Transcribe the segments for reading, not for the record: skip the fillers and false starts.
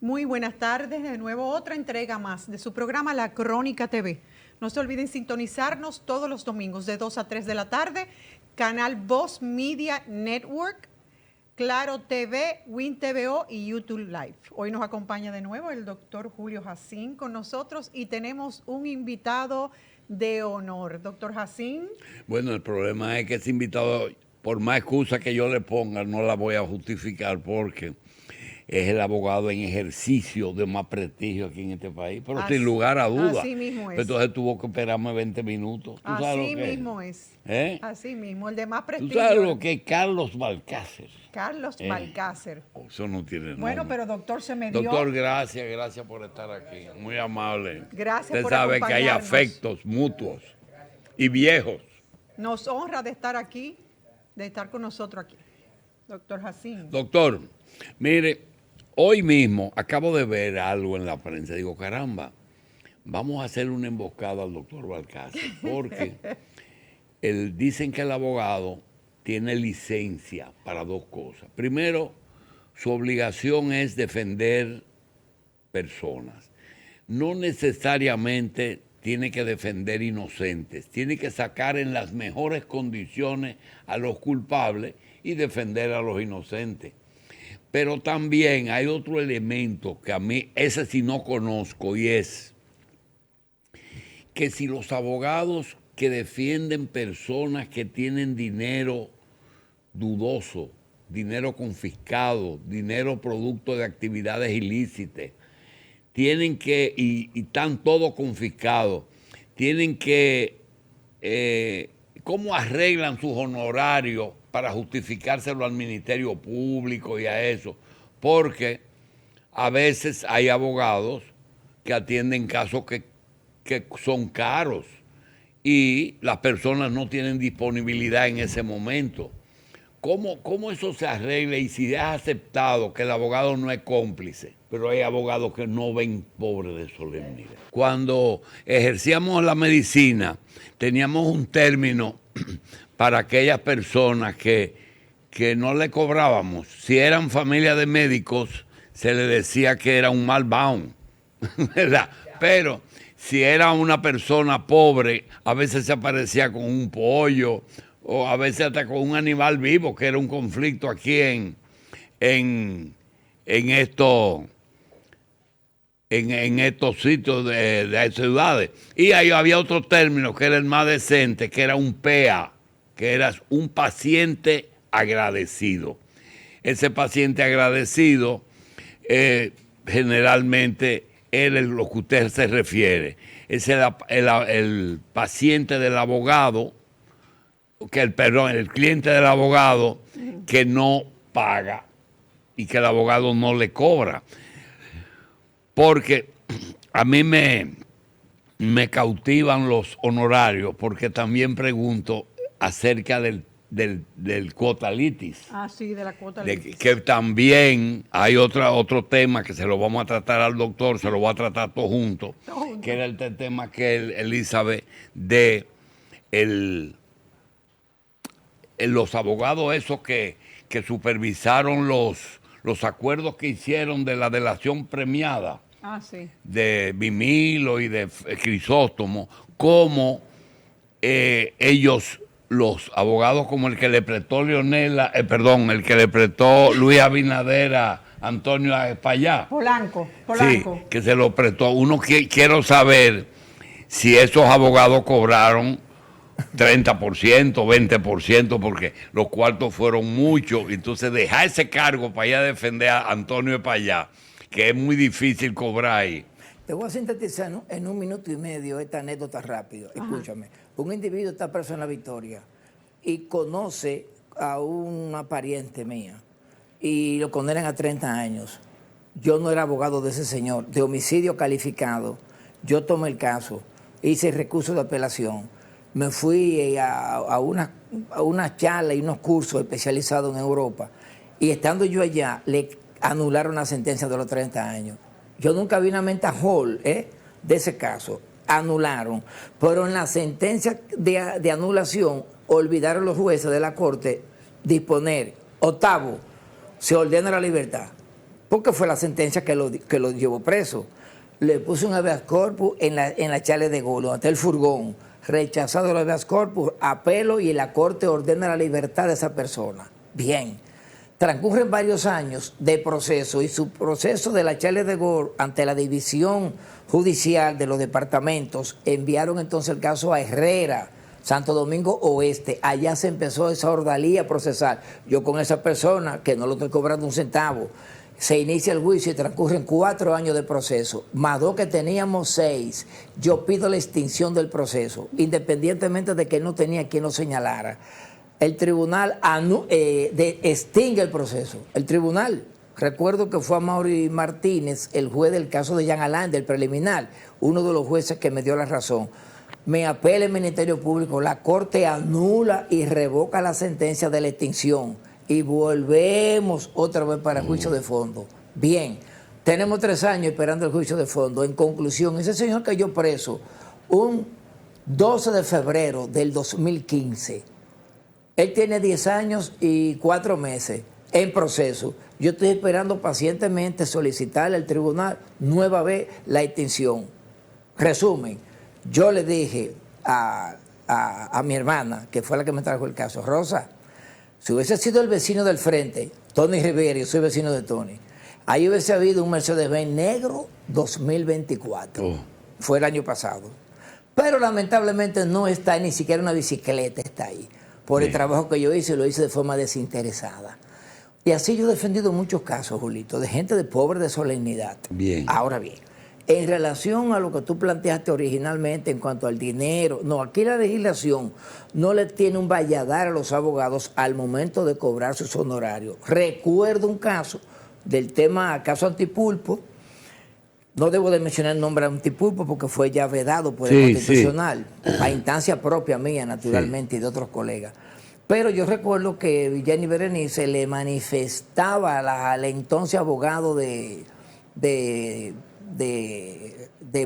Muy buenas tardes, de nuevo otra entrega más de su programa La Crónica TV. No se olviden sintonizarnos todos los domingos de 2 a 3 de la tarde, canal Voz Media Network, Claro TV, Win TVO y YouTube Live. Hoy nos acompaña de nuevo el doctor Julio Jacín con nosotros y tenemos un invitado de honor. Doctor Jacín. Bueno, el problema es que ese invitado, por más excusa que yo le ponga, no la voy a justificar porque es el abogado en ejercicio de más prestigio aquí en este país, pero sin lugar a dudas. Así mismo es. Entonces tuvo que esperarme 20 minutos. Así mismo es. Así mismo, el de más prestigio. ¿Tú sabes lo que es Carlos Balcácer? Carlos Balcácer. Eso no tiene nombre. Bueno, pero doctor, se me dio. Doctor, gracias por estar aquí. Muy amable. Gracias Usted por sabe que hay acompañarnos. afectos mutuos y viejos. Nos honra de estar aquí, de estar con nosotros aquí. Doctor Jacín. Doctor, mire, hoy mismo acabo de ver algo en la prensa. Digo, caramba, vamos a hacer una emboscada al doctor Balcácer, porque dicen que el abogado tiene licencia para dos cosas. Primero, su obligación es defender personas. No necesariamente tiene que defender inocentes, tiene que sacar en las mejores condiciones a los culpables y defender a los inocentes. Pero también hay otro elemento que a mí, ese sí no conozco, y es que si los abogados que defienden personas que tienen dinero dudoso, dinero confiscado, dinero producto de actividades ilícitas, tienen que, y están todos confiscados, tienen que, ¿cómo arreglan sus honorarios para justificárselo al Ministerio Público y a eso? Porque a veces hay abogados que atienden casos que son caros y las personas no tienen disponibilidad en ese momento. ¿Cómo eso se arregla? Y si es aceptado que el abogado no es cómplice, pero hay abogados que no ven pobre de solemnidad. Cuando ejercíamos la medicina, teníamos un término para aquellas personas que no le cobrábamos. Si eran familia de médicos, se le decía que era un malbound, ¿verdad? Pero si era una persona pobre, a veces se aparecía con un pollo o a veces hasta con un animal vivo, que era un conflicto aquí en estos sitios de ciudades. Y ahí había otro término que era el más decente, que era un PA, que era un paciente agradecido. Ese paciente agradecido generalmente es lo que usted se refiere. Es el paciente del abogado, el cliente del abogado que no paga y que el abogado no le cobra. Porque a mí me cautivan los honorarios, porque también pregunto acerca del cuota litis. Ah, sí, de la cuota litis. Que también hay otro tema que se lo vamos a tratar al doctor, se lo va a tratar todo junto, que era el tema que Elizabeth de los abogados esos que supervisaron los acuerdos que hicieron de la delación premiada. Ah, sí. De Vimilo y de Crisóstomo, como ellos, los abogados como el que le prestó el que le prestó Luis Abinader a Antonio Espaillá. Polanco. Sí, que se lo prestó. Quiero saber si esos abogados cobraron 30%, 20%, porque los cuartos fueron muchos. Entonces dejar ese cargo para ir a defender a Antonio Espaillá, que es muy difícil cobrar ahí. Te voy a sintetizar en 1 minuto y medio esta anécdota rápido. Escúchame. Un individuo está preso en La Victoria y conoce a una pariente mía y lo condenan a 30 años. Yo no era abogado de ese señor, de homicidio calificado. Yo tomé el caso, hice el recurso de apelación. Me fui a una charla y unos cursos especializados en Europa. Y estando yo allá, le anularon la sentencia de los 30 años. Yo nunca vi una menta hall de ese caso. Anularon. Pero en la sentencia de anulación, olvidaron los jueces de la corte disponer. 8, se ordena la libertad. porque fue la sentencia que lo llevó preso. Le puso un habeas corpus en la Charles de Gaulle, ante el furgón, rechazado el habeas corpus, apelo y la Corte ordena la libertad de esa persona. Bien, transcurren varios años de proceso y su proceso de la Charles de Gaulle ante la División Judicial de los Departamentos enviaron entonces el caso a Herrera, Santo Domingo Oeste. Allá se empezó esa ordalía procesal. Yo con esa persona, que no lo estoy cobrando un centavo, se inicia el juicio y transcurren 4 años de proceso, más 2 que teníamos 6. Yo pido la extinción del proceso, independientemente de que no tenía quien lo señalara. El tribunal extingue el proceso. El tribunal, recuerdo que fue Amaury Martínez, el juez del caso de Jean Alain, del preliminar, uno de los jueces que me dio la razón. Me apela el Ministerio Público, la Corte anula y revoca la sentencia de la extinción y volvemos otra vez para el juicio de fondo. Bien, tenemos 3 años esperando el juicio de fondo. En conclusión, ese señor cayó preso un 12 de febrero del 2015. Él tiene 10 años y 4 meses en proceso. Yo estoy esperando pacientemente solicitarle al tribunal nueva vez la extinción. Resumen, yo le dije a mi hermana, que fue la que me trajo el caso, Rosa, si hubiese sido el vecino del frente, Tony Rivera, yo soy vecino de Tony, ahí hubiese habido un Mercedes-Benz negro 2024. Fue el año pasado. Pero lamentablemente no está, ni siquiera una bicicleta está ahí. Por el trabajo que yo hice, lo hice de forma desinteresada. Y así yo he defendido muchos casos, Julito, de gente de pobre de solemnidad. Bien. Ahora bien, en relación a lo que tú planteaste originalmente en cuanto al dinero, no, aquí la legislación no le tiene un valladar a los abogados al momento de cobrar sus honorarios. Recuerdo un caso del tema, caso Antipulpo, no debo de mencionar el nombre de Antipulpo porque fue ya vedado por el Constitucional, a instancia propia mía, naturalmente, y de otros colegas. Pero yo recuerdo que Jenny Berenice le manifestaba al entonces abogado de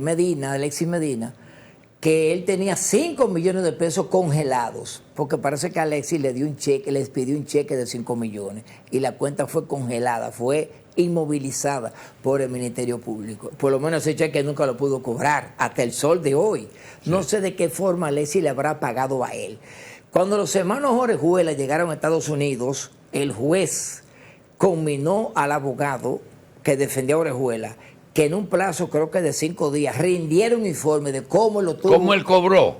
Medina, Alexis Medina, que él tenía 5 millones de pesos congelados, porque parece que Alexis le dio un cheque, les pidió un cheque de 5 millones y la cuenta fue congelada, fue inmovilizada por el Ministerio Público. Por lo menos ese cheque nunca lo pudo cobrar, hasta el sol de hoy. No sé de qué forma Alexis le habrá pagado a él. Cuando los hermanos Orejuela llegaron a Estados Unidos, el juez conminó al abogado que defendía a Orejuela que en un plazo, creo que de 5 días, rindiera un informe de cómo lo tuvo. ¿Cómo él cobró?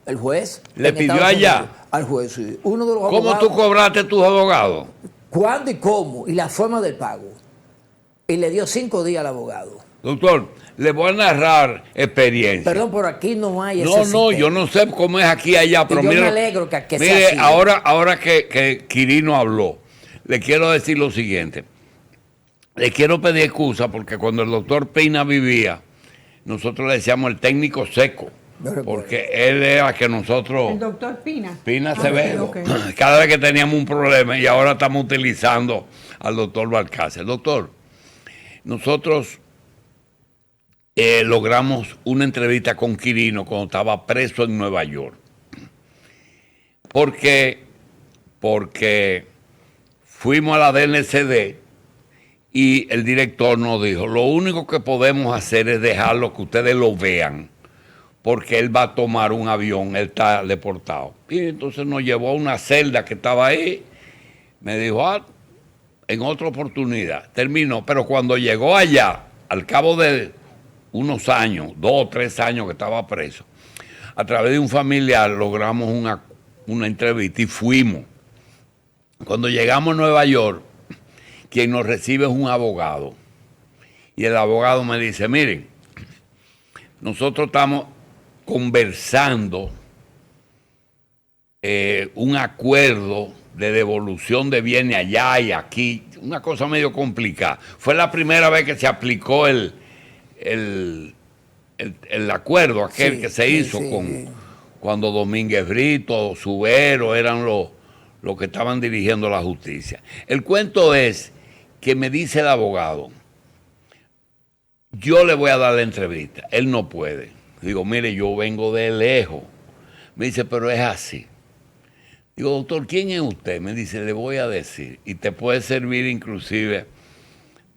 El juez. ¿Le pidió allá? Al juez, sí. Uno de los ¿Cómo abogados, tú cobraste tus abogados? ¿cuándo y cómo? Y la forma del pago. Y le dio 5 días al abogado. Doctor, le voy a narrar experiencia. Perdón, por aquí no hay ese No, sistema. yo no sé cómo es aquí allá, pero yo mire, me alegro que sea mire, así. ahora que Quirino habló, le quiero decir lo siguiente. Le quiero pedir excusa porque cuando el doctor Pina vivía, nosotros le decíamos el técnico seco, porque él era que nosotros... El doctor Pina. Pina Acevedo. Ok. Cada vez que teníamos un problema y ahora estamos utilizando al doctor Balcácer. Doctor, nosotros logramos una entrevista con Quirino cuando estaba preso en Nueva York. Porque fuimos a la DNCD y el director nos dijo, lo único que podemos hacer es dejarlo que ustedes lo vean, porque él va a tomar un avión, él está deportado. Y entonces nos llevó a una celda que estaba ahí, me dijo, en otra oportunidad, terminó. Pero cuando llegó allá, al cabo de unos años, 2 o 3 años que estaba preso, a través de un familiar logramos una entrevista y fuimos. Cuando llegamos a Nueva York, quien nos recibe es un abogado. Y el abogado me dice, miren, nosotros estamos conversando un acuerdo de devolución de bienes allá y aquí, una cosa medio complicada. Fue la primera vez que se aplicó el acuerdo aquel que se hizo cuando Domínguez Brito, Subero eran los que estaban dirigiendo la justicia. El cuento es que me dice el abogado, yo le voy a dar la entrevista, él no puede. Digo, mire, yo vengo de lejos. Me dice, pero es así. Digo, doctor, ¿quién es usted? Me dice, le voy a decir, y te puede servir inclusive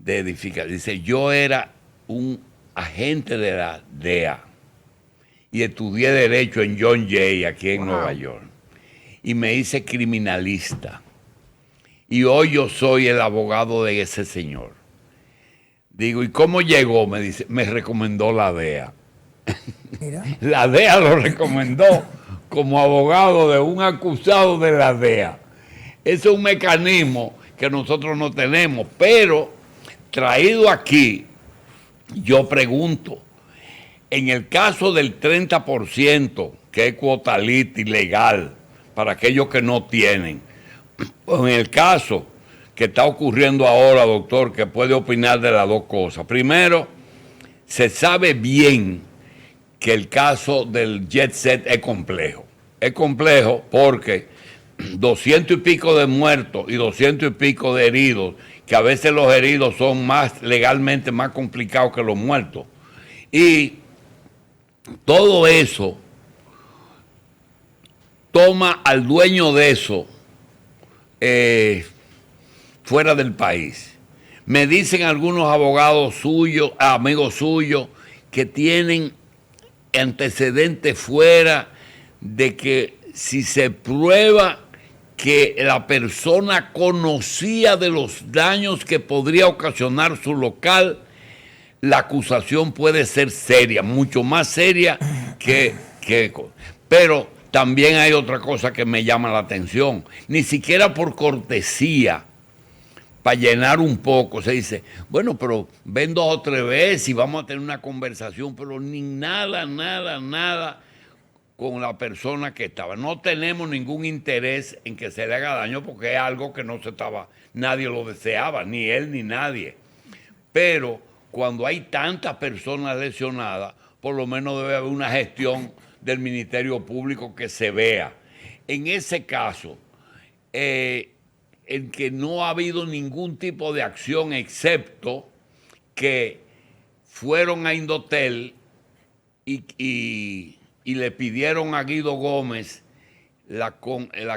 de edificación. Dice, yo era un agente de la DEA y estudié Derecho en John Jay, aquí en Nueva York. Y me hice criminalista. Y hoy yo soy el abogado de ese señor. Digo, ¿y cómo llegó? Me dice, me recomendó la DEA. Mira. La DEA lo recomendó como abogado de un acusado de la DEA. Ese es un mecanismo que nosotros no tenemos, pero traído aquí, yo pregunto, en el caso del 30%, que es cuota ilegal para aquellos que no tienen, en el caso que está ocurriendo ahora, doctor, que puede opinar de las dos cosas. Primero, se sabe bien que el caso del jet set es complejo. Es complejo porque 200 y pico de muertos y 200 y pico de heridos, que a veces los heridos son más legalmente más complicados que los muertos. Y todo eso toma al dueño de eso fuera del país. Me dicen algunos abogados suyos, amigos suyos, que tienen antecedentes fuera de que si se prueba que la persona conocía de los daños que podría ocasionar su local, la acusación puede ser seria, mucho más seria que pero también hay otra cosa que me llama la atención. Ni siquiera por cortesía, para llenar un poco, se dice, bueno, pero ven 2 o 3 veces y vamos a tener una conversación, pero ni nada con la persona que estaba. No tenemos ningún interés en que se le haga daño porque es algo que no se estaba, nadie lo deseaba, ni él ni nadie. Pero cuando hay tantas personas lesionadas, por lo menos debe haber una gestión del Ministerio Público que se vea. En ese caso, en que no ha habido ningún tipo de acción excepto que fueron a Indotel y le pidieron a Guido Gómez la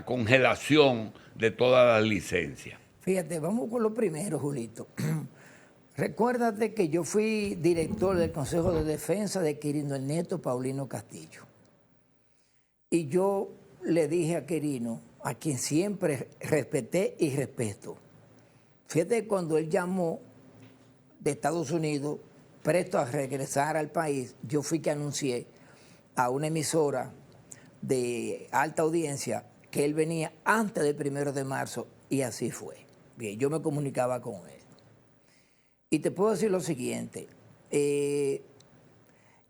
congelación de todas las licencias. Fíjate, vamos con lo primero, Julito. Recuérdate que yo fui director del Consejo de Defensa de Quirino el Nieto Paulino Castillo. Y yo le dije a Quirino, a quien siempre respeté y respeto. Fíjate, cuando él llamó de Estados Unidos, presto a regresar al país, yo fui que anuncié a una emisora de alta audiencia que él venía antes del 1 de marzo, y así fue. Bien, yo me comunicaba con él. Y te puedo decir lo siguiente, el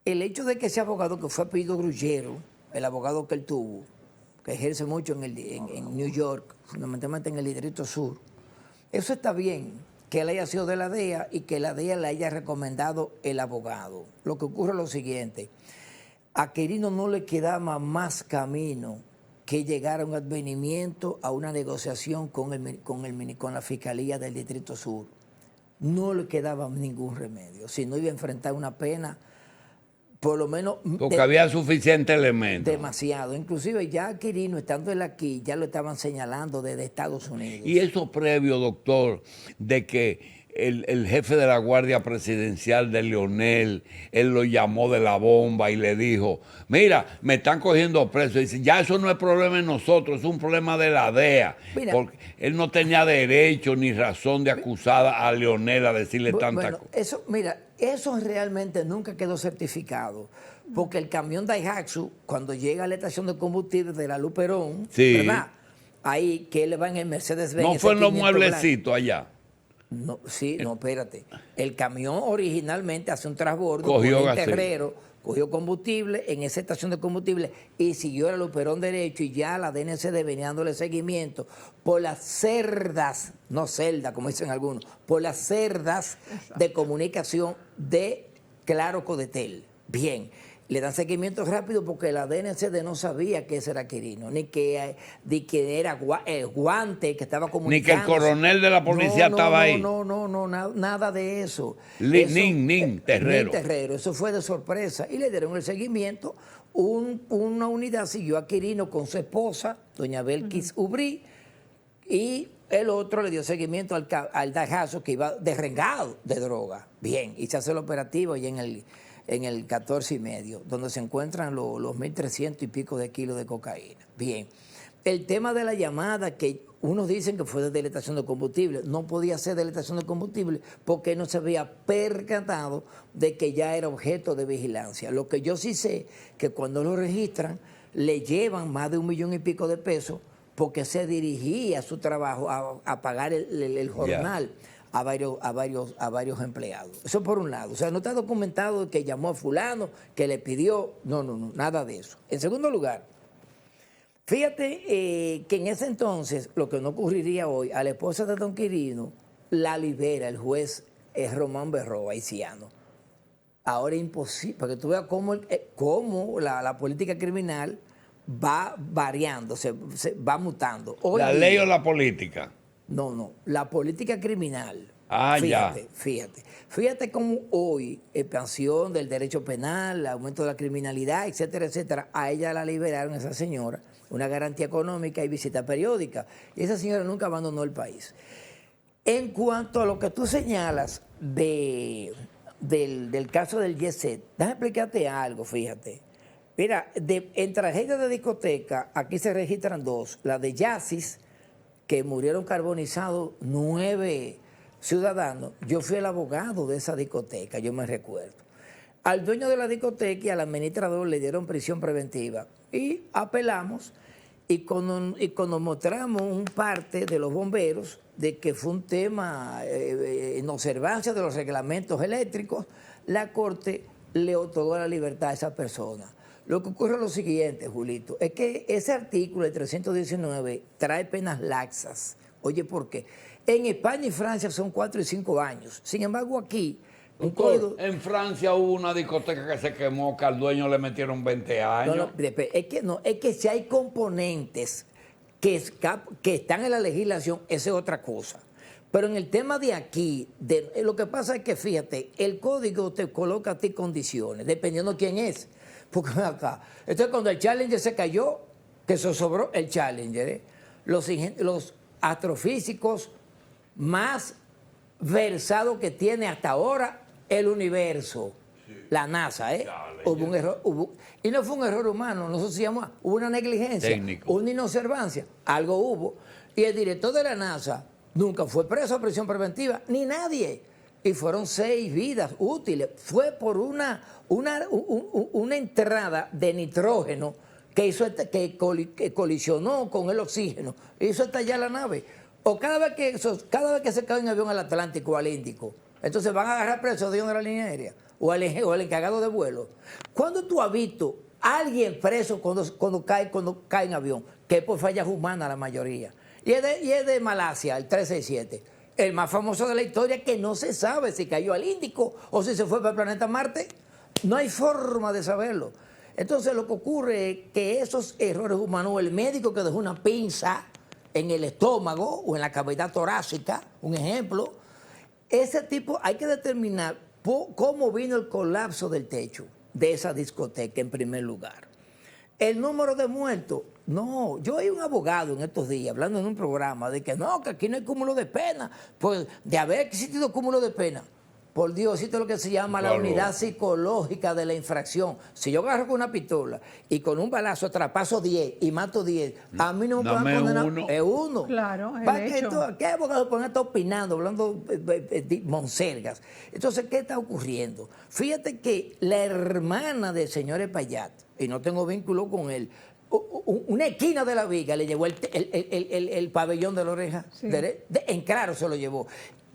hecho de que ese abogado que fue apellido Grullero, el abogado que él tuvo, que ejerce mucho en New York, fundamentalmente en el Distrito Sur, eso está bien, que él haya sido de la DEA y que la DEA le haya recomendado el abogado. Lo que ocurre es lo siguiente, a Quirino no le quedaba más camino que llegar a un advenimiento, a una negociación con la Fiscalía del Distrito Sur. No le quedaba ningún remedio, si no iba a enfrentar una pena, por lo menos... Porque había suficiente elemento. Demasiado. Inclusive ya Quirino, estando él aquí, ya lo estaban señalando desde Estados Unidos. Y eso previo, doctor, de que el jefe de la Guardia Presidencial de Leonel, él lo llamó de la bomba y le dijo, mira, me están cogiendo preso. Y dice, ya eso no es problema de nosotros, es un problema de la DEA. Mira, porque él no tenía derecho ni razón de acusar a Leonel a decirle tanta cosa. Eso realmente nunca quedó certificado, porque el camión Daihatsu, cuando llega a la estación de combustible de la Luperón, sí, ¿verdad? Ahí que él va en el Mercedes-Benz. No fue en los mueblecitos allá. No, sí, no, espérate. El camión originalmente hace un transbordo, cogió un terrero, cogió combustible en esa estación de combustible y siguió el Luperón derecho, y ya la DNCD venía dándole seguimiento por las cerdas, no celdas como dicen algunos, por las cerdas de comunicación de Claro Codetel. Bien, le dan seguimiento rápido porque la DNCD no sabía que ese era Quirino, ni que era Guante que estaba comunicando. Ni que el coronel de la policía estaba ahí. No, nada de eso. Nin Terrero. Eso fue de sorpresa. Y le dieron el seguimiento. Una unidad siguió a Quirino con su esposa, doña Belkis Ubrí, y el otro le dio seguimiento al Dajazo que iba derrengado de droga. Bien, y se hace el operativo y en el 14,5, donde se encuentran los 1.300 y pico de kilos de cocaína. Bien, el tema de la llamada, que unos dicen que fue de deletación de combustible, no podía ser deletación de combustible porque no se había percatado de que ya era objeto de vigilancia. Lo que yo sí sé, que cuando lo registran, le llevan más de 1 millón y pico de pesos porque se dirigía a su trabajo a pagar el jornal. A varios empleados. Eso por un lado. O sea, no está documentado que llamó a fulano, que le pidió. No, nada de eso. En segundo lugar, fíjate que en ese entonces, lo que no ocurriría hoy, a la esposa de Don Quirino la libera el juez Román Berroa, haitiano. Ahora es imposible, porque tú veas cómo la política criminal va variando, se va mutando. Hoy ¿La ley o la política? No, la política criminal. Ah, Fíjate cómo hoy, expansión del derecho penal, aumento de la criminalidad, etcétera, etcétera, a ella la liberaron, esa señora, una garantía económica y visita periódica. Y esa señora nunca abandonó el país. En cuanto a lo que tú señalas del caso del Jet Set, déjame explicarte algo, fíjate. Mira, en tragedias de discoteca, aquí se registran 2. La de Yasis, que murieron carbonizados 9 ciudadanos. Yo fui el abogado de esa discoteca, yo me recuerdo. Al dueño de la discoteca y al administrador le dieron prisión preventiva. Y apelamos, y cuando mostramos un parte de los bomberos de que fue un tema en observancia de los reglamentos eléctricos, la Corte le otorgó la libertad a esa persona. Lo que ocurre es lo siguiente, Julito, es que ese artículo, el 319, trae penas laxas. Oye, ¿por qué? En España y Francia son 4 y 5 años. Sin embargo, aquí, en Francia hubo una discoteca que se quemó, que al dueño le metieron 20 años. Es que si hay componentes que están en la legislación, esa es otra cosa. Pero en el tema de aquí, lo que pasa es que, fíjate, el código te coloca a ti condiciones, dependiendo de quién es. Porque acá. Entonces, cuando el Challenger se cayó, que se sobró el Challenger, los astrofísicos más versados que tiene hasta ahora el universo, la NASA, hubo un error, y no fue un error humano, no se llama, hubo una negligencia, técnico, una inobservancia, algo hubo. Y el director de la NASA nunca fue preso a prisión preventiva, ni nadie. Y fueron 6 vidas útiles. Fue por una entrada de nitrógeno que colisionó con el oxígeno. Hizo estallar la nave. O cada vez que se cae un avión al Atlántico o al Índico, entonces van a agarrar preso de la línea aérea o el encargado de vuelo. ¿Cuándo tú has visto a alguien preso cuando cae en avión? Que es por fallas humanas la mayoría. Y es de Malasia, el 367. El más famoso de la historia, que no se sabe si cayó al Índico o si se fue para el planeta Marte. No hay forma de saberlo. Entonces lo que ocurre es que esos errores humanos, el médico que dejó una pinza en el estómago o en la cavidad torácica, un ejemplo, ese tipo hay que determinar cómo vino el colapso del techo de esa discoteca en primer lugar. El número de muertos, no. Yo oí un abogado en estos días hablando en un programa de que no, que aquí no hay cúmulo de pena. Pues de haber existido cúmulo de pena, por Dios, existe lo que se llama la unidad psicológica de la infracción. Si yo agarro con una pistola y con un balazo traspaso 10 y mato 10, a mí no me pueden condenar. Es uno. Claro, es el hecho. ¿Qué abogado pueden estar opinando, hablando de monsergas? Entonces, ¿qué está ocurriendo? Fíjate que la hermana del señor Espaillat, y no tengo vínculo con él, una esquina de la viga le llevó el pabellón de la oreja. Sí. En claro se lo llevó.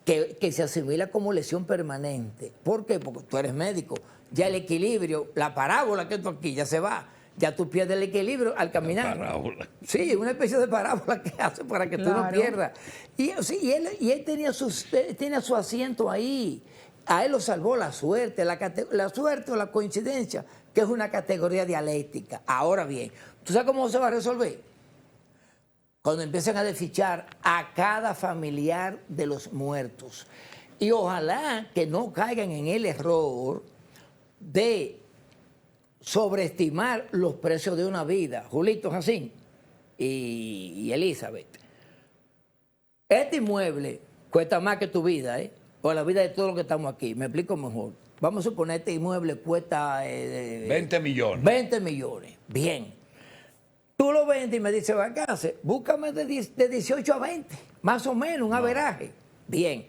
Que se asimila como lesión permanente. ¿Por qué? Porque tú eres médico. Ya el equilibrio, la parábola que tú aquí ya se va. Ya tú pierdes el equilibrio al caminar. La parábola. Sí, una especie de parábola que hace para que tú no pierdas. Y él tenía su asiento ahí. A él lo salvó la suerte, la suerte o la coincidencia, que es una categoría dialéctica. Ahora bien, ¿tú sabes cómo se va a resolver? Cuando empiezan a desfichar a cada familiar de los muertos. Y ojalá que no caigan en el error de sobreestimar los precios de una vida. Julito Jacín y Elizabeth. Este inmueble cuesta más que tu vida, ¿eh? O la vida de todos los que estamos aquí. Me explico mejor. Vamos a suponer este inmueble cuesta... 20 millones. 20 millones. Bien. Tú lo vendes y me dices, Balcácer, búscame de 18 a 20. Más o menos, un averaje. Bien.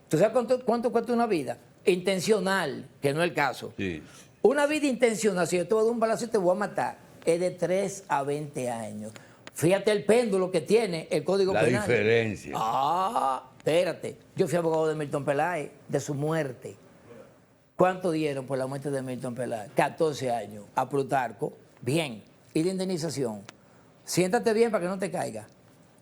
¿Tú sabes cuánto cuesta una vida? Intencional, que no es el caso. Sí. Una vida intencional, si yo te voy a dar un balazo y te voy a matar, es de 3 a 20 años. Fíjate el péndulo que tiene el Código La Penal. diferencia. Espérate. Yo fui abogado de Milton Peláez, de su muerte. ¿Cuánto dieron por la muerte de Milton Peláez? 14 años. A Plutarco. Bien. ¿Y de indemnización? Siéntate bien para que no te caiga.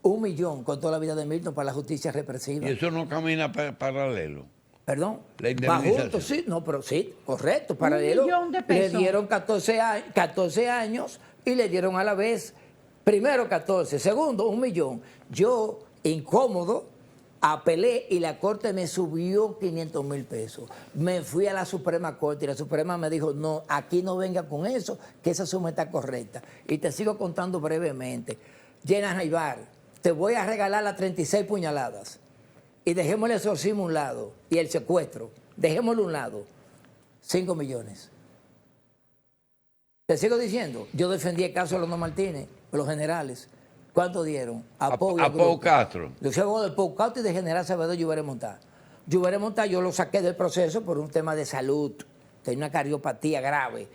1 millón con toda la vida de Milton para la justicia represiva. Y eso no camina paralelo. Perdón. La indemnización. Va junto, sí, no, pero sí, correcto, paralelo. 1 millón de Le pesos. dieron 14 años y le dieron a la vez, primero 14, segundo 1 millón. Yo, incómodo, apelé y la Corte me subió 500,000 pesos. Me fui a la Suprema Corte y la Suprema me dijo, no, aquí no venga con eso, que esa suma está correcta. Y te sigo contando brevemente. Llena Jaibar, te voy a regalar las 36 puñaladas. Y dejémosle el exorcismo a un lado y el secuestro, dejémoslo a un lado, 5 millones. Te sigo diciendo, yo defendí el caso de Lono Martínez, los generales. ¿Cuánto dieron? A Pau Castro. Yo soy abogado de Pau Castro y de General Salvador Lluvere Montá. Lluvere Montá yo lo saqué del proceso por un tema de salud, tenía una cardiopatía grave.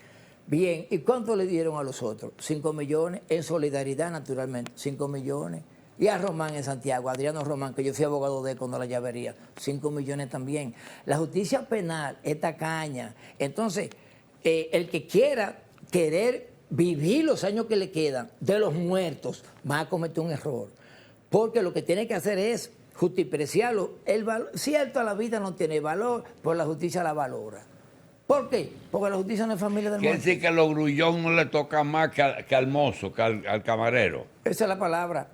Bien, ¿y cuánto le dieron a los otros? 5 millones, en solidaridad naturalmente, 5 millones. Y a Román en Santiago, Adriano Román, que yo fui abogado de él cuando la llavería, 5 millones también. La justicia penal es tacaña. Entonces, el que quiera querer vivir los años que le quedan de los muertos, va a cometer un error. Porque lo que tiene que hacer es justipreciarlo. Cierto, la vida no tiene valor, pero la justicia la valora. ¿Por qué? Porque la justicia no es familia del Quiere muerto. decir que a los grullón no le toca más que al mozo, que al camarero. Esa es la palabra.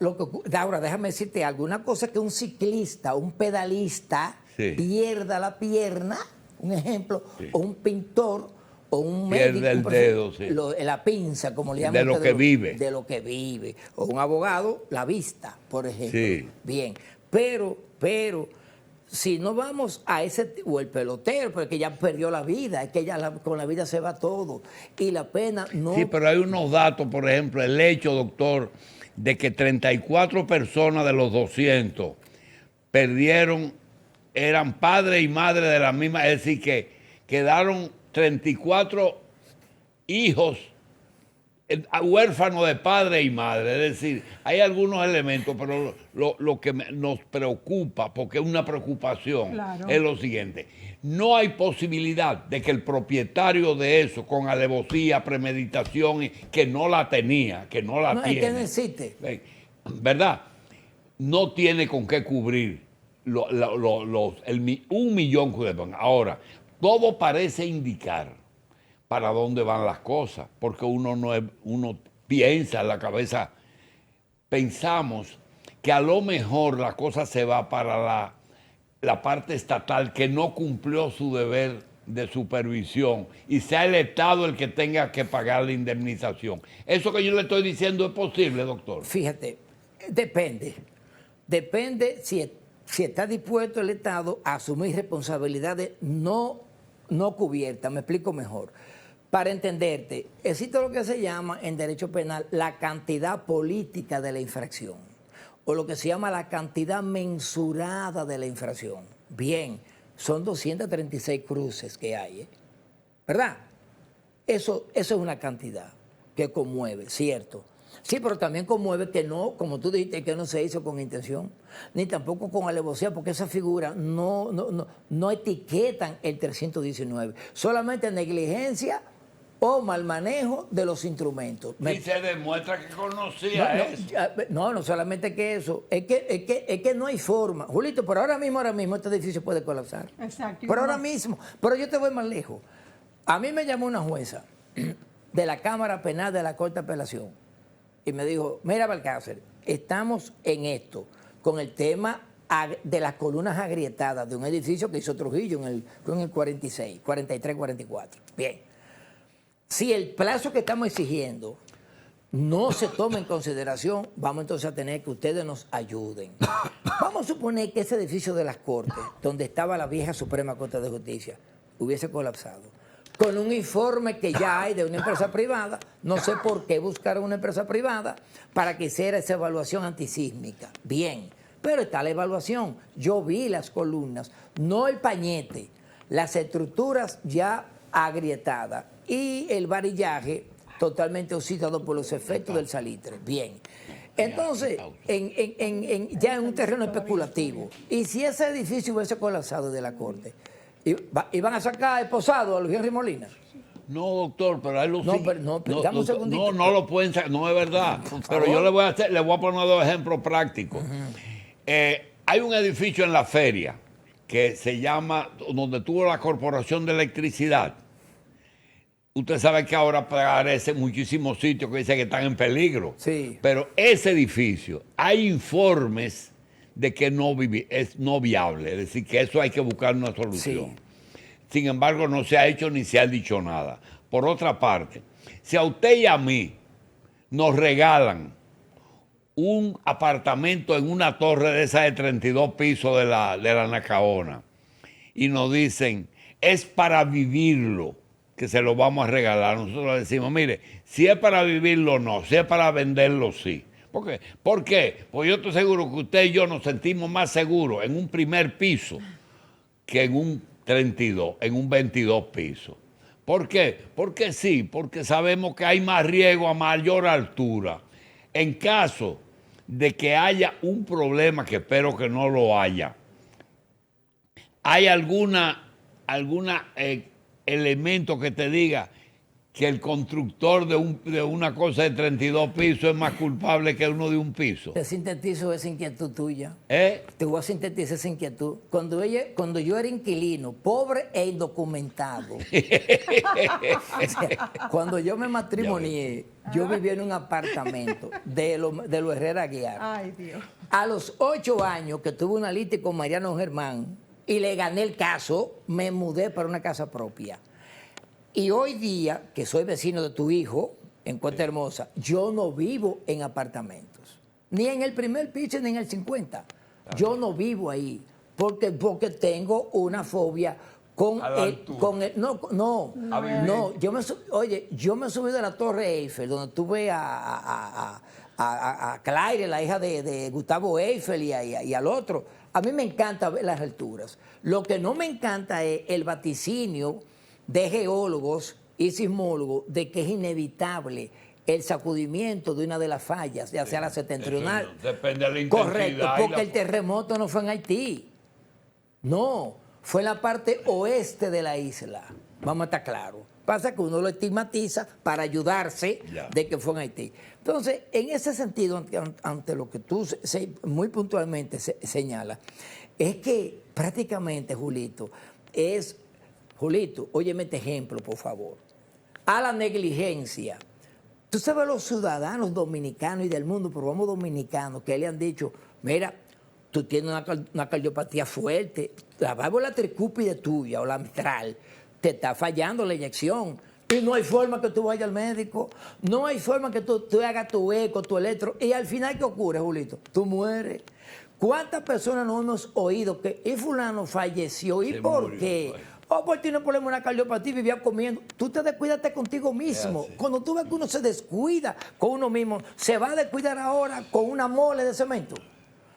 Ahora, déjame decirte algo. Una cosa es que un ciclista, un pedalista, Sí. pierda la pierna, un ejemplo, Sí. o un pintor, o un Pierde médico, el dedo, sí. la pinza, como le llaman De lo ustedes, que vive. De lo que vive. O un abogado, la vista, por ejemplo. Sí. Bien. Pero, si no vamos a ese, o el pelotero, porque ya perdió la vida, es que ya con la vida se va todo. Y la pena no... Sí, pero hay unos datos, por ejemplo, el hecho, doctor, de que 34 personas de los 200 perdieron, eran padre y madre de la misma, es decir, que quedaron 34 hijos huérfanos de padre y madre. Es decir, hay algunos elementos, pero lo que nos preocupa, porque es una preocupación, Claro. es lo siguiente. No hay posibilidad de que el propietario de eso, con alevosía, premeditación, que no la tenía, que no la No, es tiene. que no existe. ¿Verdad? No tiene con qué cubrir 1 millón que le van. Ahora, todo parece indicar para dónde van las cosas, porque uno piensa en la cabeza, pensamos que a lo mejor la cosa se va para la parte estatal que no cumplió su deber de supervisión y sea el Estado el que tenga que pagar la indemnización. Eso que yo le estoy diciendo es posible, doctor. Fíjate, depende. Depende si está dispuesto el Estado a asumir responsabilidades no cubiertas. Me explico mejor. Para entenderte, existe lo que se llama en derecho penal la cantidad política de la infracción, o lo que se llama la cantidad mensurada de la infracción. Bien, son 236 cruces que hay, ¿verdad? Eso es una cantidad que conmueve, ¿cierto? Sí, pero también conmueve que no, como tú dijiste, que no se hizo con intención, ni tampoco con alevosía, porque esa figura no etiquetan el 319, solamente negligencia o mal manejo de los instrumentos. Y se demuestra que conocía eso. No solamente que eso, es que no hay forma. Julito, pero ahora mismo este edificio puede colapsar. Exacto. Pero ahora mismo, pero yo te voy más lejos. A mí me llamó una jueza de la Cámara Penal de la Corte de Apelación y me dijo, mira Balcácer, estamos en esto, con el tema de las columnas agrietadas de un edificio que hizo Trujillo en el 43, 44. Bien. Si el plazo que estamos exigiendo no se toma en consideración, vamos entonces a tener que ustedes nos ayuden. Vamos a suponer que ese edificio de las Cortes, donde estaba la vieja Suprema Corte de Justicia, hubiese colapsado. Con un informe que ya hay de una empresa privada, no sé por qué buscaron una empresa privada para que hiciera esa evaluación antisísmica. Bien, pero está la evaluación. Yo vi las columnas, no el pañete, las estructuras ya agrietadas y el varillaje totalmente oxidado por los efectos del salitre. Bien. Entonces, ya en un terreno especulativo, y si ese edificio hubiese colapsado de la Corte, ¿iban a sacar esposado a Luis Henry Molina? No, doctor, pero él lo No, pero dame un segundito. no lo pueden sacar, no es verdad. Pero yo le voy a poner dos ejemplos prácticos. Hay un edificio en la feria que se llama, donde tuvo la Corporación de Electricidad. Usted sabe que ahora aparecen muchísimos sitios que dicen que están en peligro. Sí. Pero ese edificio, hay informes de que es no viable. Es decir, que eso hay que buscar una solución. Sí. Sin embargo, no se ha hecho ni se ha dicho nada. Por otra parte, si a usted y a mí nos regalan un apartamento en una torre de esa de 32 pisos de la Nacaona y nos dicen, es para vivirlo, que se lo vamos a regalar. Nosotros le decimos, mire, si es para vivirlo, no. Si es para venderlo, sí. ¿Por qué? ¿Por qué? Pues yo estoy seguro que usted y yo nos sentimos más seguros en un primer piso que en un 32, en un 22 pisos. ¿Por qué? Porque sí, porque sabemos que hay más riesgo a mayor altura. En caso de que haya un problema, que espero que no lo haya, ¿hay alguna elemento que te diga que el constructor de una cosa de 32 pisos es más culpable que uno de un piso? Te sintetizo esa inquietud tuya. ¿Eh? Te voy a sintetizar esa inquietud. Cuando yo era inquilino, pobre e indocumentado, o sea, cuando yo me matrimonié, yo vivía en un apartamento de los Herrera Aguiar. Ay, Dios. A los 8 años que tuve una lite con Mariano Germán y le gané el caso, me mudé para una casa propia. Y hoy día, que soy vecino de tu hijo, en Puerto Hermosa, yo no vivo en apartamentos. Ni en el primer piso, ni en el 50. Yo no vivo ahí. Porque tengo una fobia con el... No. Yo me he subido a la Torre Eiffel, donde tuve a Claire, la hija de Gustavo Eiffel, y al otro. A mí me encanta ver las alturas. Lo que no me encanta es el vaticinio de geólogos y sismólogos de que es inevitable el sacudimiento de una de las fallas, ya sea la septentrional. Depende de la intensidad. Correcto, porque el terremoto no fue en Haití. No, fue en la parte oeste de la isla. Vamos a estar claros. Pasa que uno lo estigmatiza para ayudarse de que fue en Haití. Entonces, en ese sentido, ante lo que tú muy puntualmente señalas, es que prácticamente, Julito, óyeme este ejemplo, por favor. A la negligencia. Tú sabes los ciudadanos dominicanos y del mundo, pero vamos dominicanos, que le han dicho, mira, tú tienes una cardiopatía fuerte, la válvula tricúpide tuya o la mitral, te está fallando la inyección. Y no hay forma que tú vayas al médico, no hay forma que tú hagas tu eco, tu electro. Y al final, ¿qué ocurre, Julito? Tú mueres. ¿Cuántas personas no hemos oído que fulano falleció? ¿Y por qué? Pues tiene problema una cardiopatía y vivía comiendo. Tú te descuidaste contigo mismo. Cuando tú ves que uno se descuida con uno mismo, ¿se va a descuidar ahora con una mole de cemento?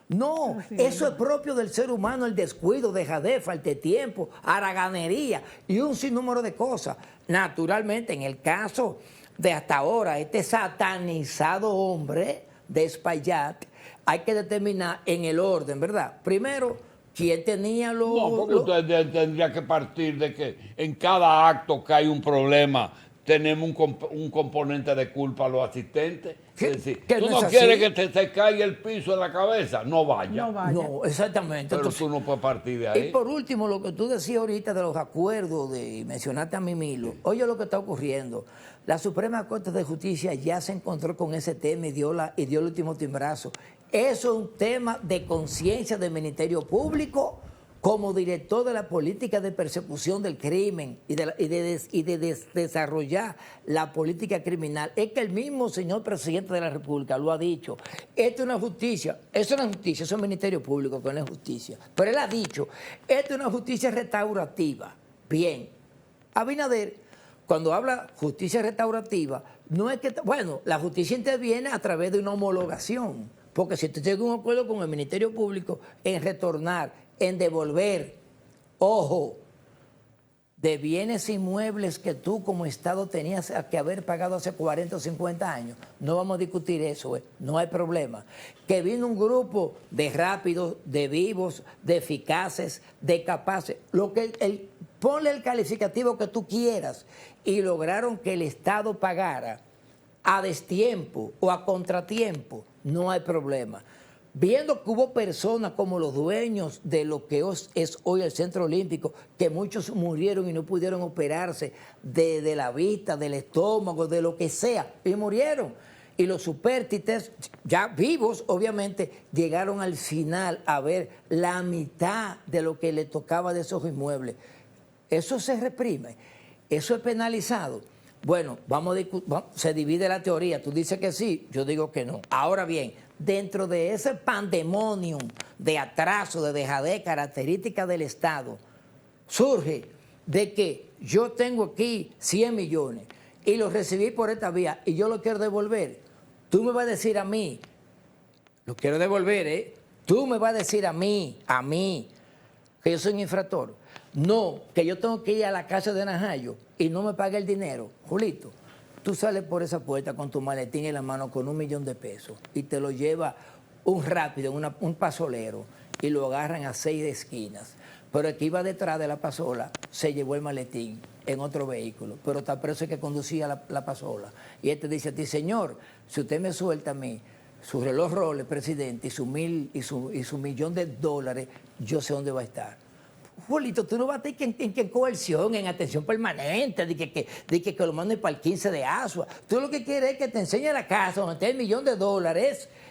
No, eso es propio del ser humano, el descuido, dejadez, falta de tiempo, haraganería y un sinnúmero de cosas. Naturalmente, en el caso de hasta ahora, este satanizado hombre de Espaillat, hay que determinar en el orden, ¿verdad? Primero, ¿quién tenía los...? No, porque usted tendría que partir de que en cada acto que hay un problema tenemos un componente de culpa a los asistentes. Es decir, tú no quieres que te caiga el piso en la cabeza, no vaya. No, exactamente. Pero entonces, tú no puedes partir de ahí. Y por último, lo que tú decías ahorita de los acuerdos, mencionaste a Mimilo, oye lo que está ocurriendo. La Suprema Corte de Justicia ya se encontró con ese tema y dio el último timbrazo. Eso es un tema de conciencia del Ministerio Público como director de la política de persecución del crimen y de desarrollar la política criminal, es que el mismo señor presidente de la República lo ha dicho. Esto es una justicia, eso no es justicia, eso es un ministerio público que no es justicia. Pero él ha dicho, esto es una justicia restaurativa. Bien, Abinader, cuando habla justicia restaurativa, no es que, bueno, la justicia interviene a través de una homologación, porque si usted llega a un acuerdo con el Ministerio Público en retornar, en devolver, ojo, de bienes inmuebles que tú como Estado tenías que haber pagado hace 40 o 50 años, no vamos a discutir eso, no hay problema. Que vino un grupo de rápidos, de vivos, de eficaces, de capaces, lo que ponle el calificativo que tú quieras, y lograron que el Estado pagara a destiempo o a contratiempo, no hay problema. Viendo que hubo personas como los dueños de lo que es hoy el Centro Olímpico, que muchos murieron y no pudieron operarse de la vista, del estómago, de lo que sea, y murieron. Y los supértites, ya vivos, obviamente, llegaron al final a ver la mitad de lo que le tocaba de esos inmuebles. Eso se reprime, eso es penalizado. Bueno, se divide la teoría, tú dices que sí, yo digo que no. Ahora bien, dentro de ese pandemonium de atraso, de dejadez, característica del Estado, surge de que yo tengo aquí 100 millones y los recibí por esta vía y yo lo quiero devolver. Tú me vas a decir a mí, lo quiero devolver, tú me vas a decir a mí, que yo soy un infractor. No, que yo tengo que ir a la casa de Najayo y no me pague el dinero. Julito, tú sales por esa puerta con tu maletín en la mano con $1 millón y te lo lleva un rápido, un pasolero, y lo agarran a 6 esquinas. Pero el que iba detrás de la pasola se llevó el maletín en otro vehículo, pero está preso el que conducía la pasola. Y él te dice a ti, señor, si usted me suelta a mí su reloj Rolex, presidente, y su $1 millón, yo sé dónde va a estar. Julito, tú no vas a estar en coerción, en atención permanente, de que lo manden para el 15 de Asua. Tú lo que quieres es que te enseñe la casa donde está el $1 millón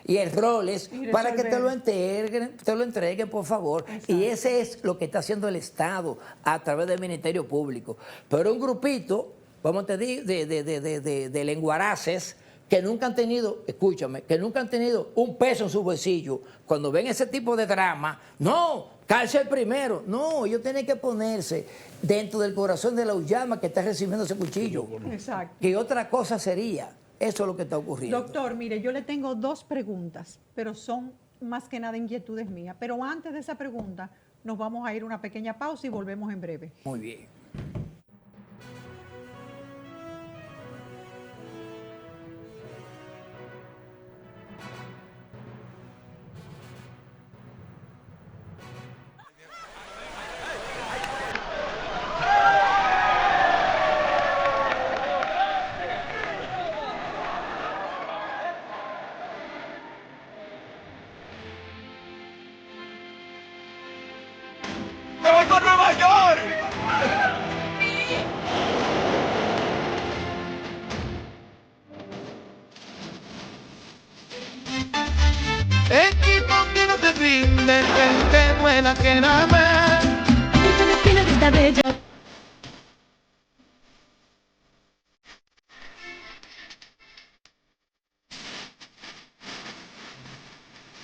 y el Rolex para que te lo entreguen, por favor. Exacto. Y ese es lo que está haciendo el Estado a través del Ministerio Público. Pero un grupito, vamos a decir, de lenguaraces que nunca han tenido, escúchame, que nunca han tenido un peso en su bolsillo, cuando ven ese tipo de drama, no, cárcel primero. No, ellos tienen que ponerse dentro del corazón de la Ullama que está recibiendo ese cuchillo. Exacto. ¿Qué otra cosa sería? Eso es lo que está ocurriendo. Doctor, mire, yo le tengo 2 preguntas, pero son más que nada inquietudes mías. Pero antes de esa pregunta, nos vamos a ir a una pequeña pausa y volvemos en breve. Muy bien. Equipo que no te rinde, que duela que nada más. Esta despina que está bella.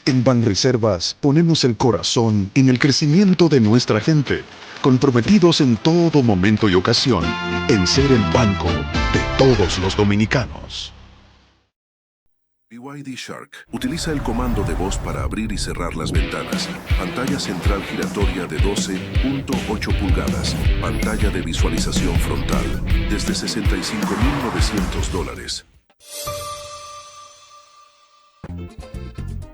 En Banreservas ponemos el corazón en el crecimiento de nuestra gente, comprometidos en todo momento y ocasión en ser el banco de todos los dominicanos. BYD Shark utiliza el comando de voz para abrir y cerrar las ventanas. Pantalla central giratoria de 12.8 pulgadas. Pantalla de visualización frontal. Desde $65,900.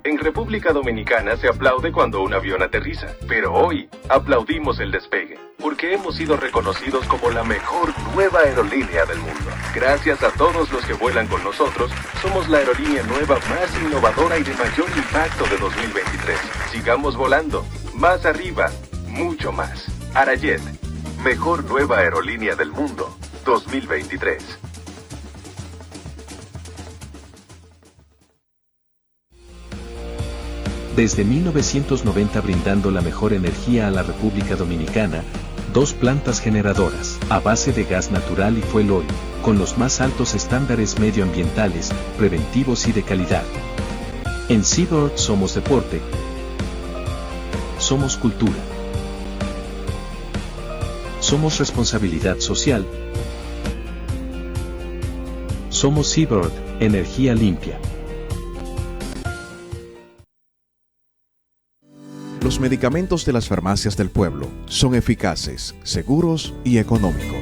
En República Dominicana se aplaude cuando un avión aterriza, pero hoy aplaudimos el despegue, porque hemos sido reconocidos como la mejor nueva aerolínea del mundo. Gracias a todos los que vuelan con nosotros, somos la aerolínea nueva más innovadora y de mayor impacto de 2023. Sigamos volando, más arriba, mucho más. Arayet, mejor nueva aerolínea del mundo, 2023. Desde 1990 brindando la mejor energía a la República Dominicana, 2 plantas generadoras, a base de gas natural y fuel oil, con los más altos estándares medioambientales, preventivos y de calidad. En Seabird somos deporte, somos cultura, somos responsabilidad social, somos Seabird, energía limpia. Los medicamentos de las farmacias del pueblo son eficaces, seguros y económicos.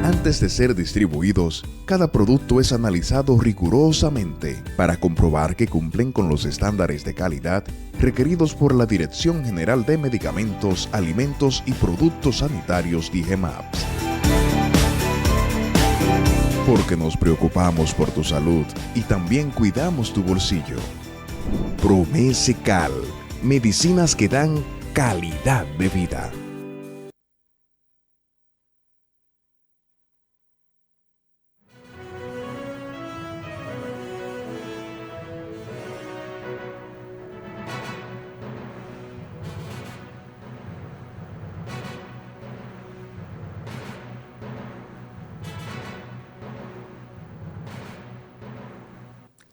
Antes de ser distribuidos, cada producto es analizado rigurosamente para comprobar que cumplen con los estándares de calidad requeridos por la Dirección General de Medicamentos, Alimentos y Productos Sanitarios DIGEMAPS. Porque nos preocupamos por tu salud y también cuidamos tu bolsillo. Promesecal, medicinas que dan calidad de vida.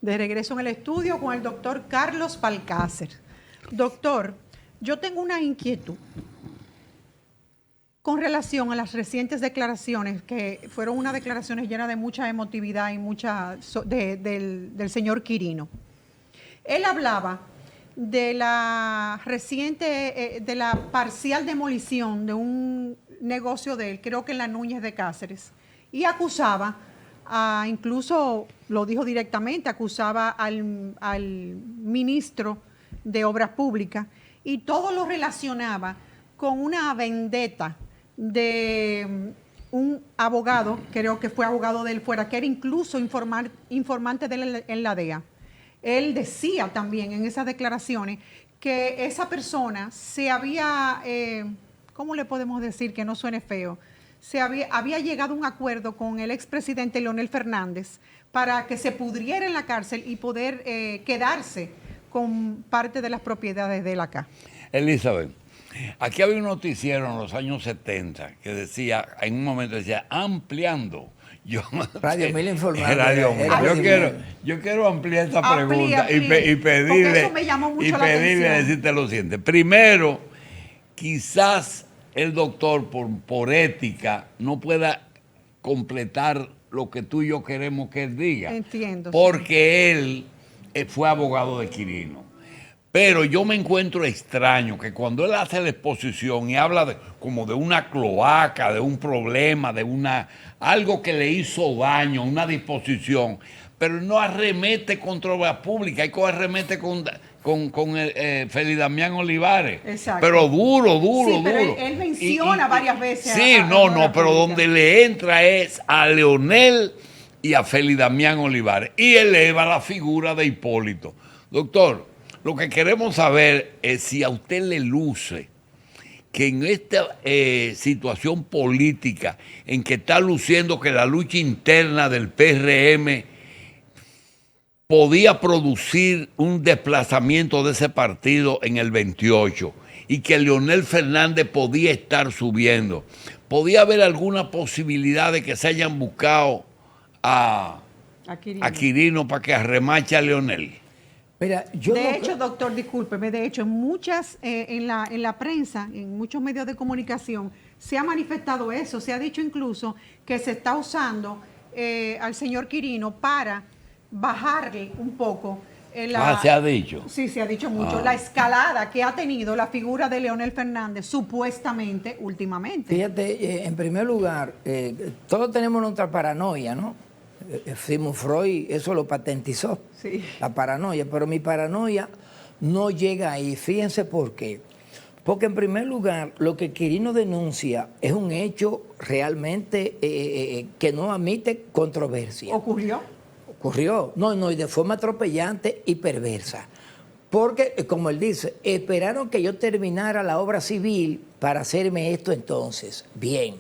De regreso en el estudio con el doctor Carlos Balcácer. Doctor, yo tengo una inquietud con relación a las recientes declaraciones, que fueron unas declaraciones llenas de mucha emotividad y del señor Quirino. Él hablaba de la reciente, de la parcial demolición de un negocio de él, creo que en la Núñez de Cáceres, y acusaba, incluso lo dijo directamente, acusaba al ministro de Obras Públicas, y todo lo relacionaba con una vendetta de un abogado, creo que fue abogado de él fuera, que era incluso informante de él en la DEA. Él decía también en esas declaraciones que esa persona se había, ¿cómo le podemos decir que no suene feo? Había llegado a un acuerdo con el expresidente Leonel Fernández para que se pudriera en la cárcel y poder quedarse con parte de las propiedades de él acá. Elizabeth, aquí había un noticiero en los años 70 que decía, en un momento decía, ampliando. Radio Mil informando. Yo quiero ampliar esta pregunta y pedirle decirte lo siguiente. Primero, quizás el doctor, por ética, no pueda completar lo que tú y yo queremos que él diga. Entiendo. Porque él fue abogado de Quirino. Pero yo me encuentro extraño que cuando él hace la exposición y habla como de una cloaca, de un problema, algo que le hizo daño, una disposición, pero no arremete contra obra pública, hay que arremete con Félix Damián Olivares. Exacto. Pero duro. Pero él menciona varias veces. Sí, pero donde le entra es a Leonel y a Félix Damián Olivares y eleva la figura de Hipólito. Doctor, lo que queremos saber es si a usted le luce que en esta situación política en que está luciendo que la lucha interna del PRM podía producir un desplazamiento de ese partido en el 28 y que Leonel Fernández podía estar subiendo. ¿Podía haber alguna posibilidad de que se hayan buscado a Quirino para que arremache a Leonel? Mira, doctor, discúlpeme, en la prensa, en muchos medios de comunicación, se ha manifestado eso, se ha dicho incluso que se está usando al señor Quirino para bajarle un poco. ¿Se ha dicho? Sí, se ha dicho mucho. La escalada que ha tenido la figura de Leonel Fernández, supuestamente, últimamente. Fíjate, en primer lugar, todos tenemos nuestra paranoia, ¿no? Sigmund Freud eso lo patentizó, sí. La paranoia, pero mi paranoia no llega ahí. Fíjense por qué. Porque en primer lugar, lo que Quirino denuncia es un hecho realmente que no admite controversia. ¿Ocurrió? No, y de forma atropellante y perversa. Porque, como él dice, esperaron que yo terminara la obra civil para hacerme esto entonces. Bien,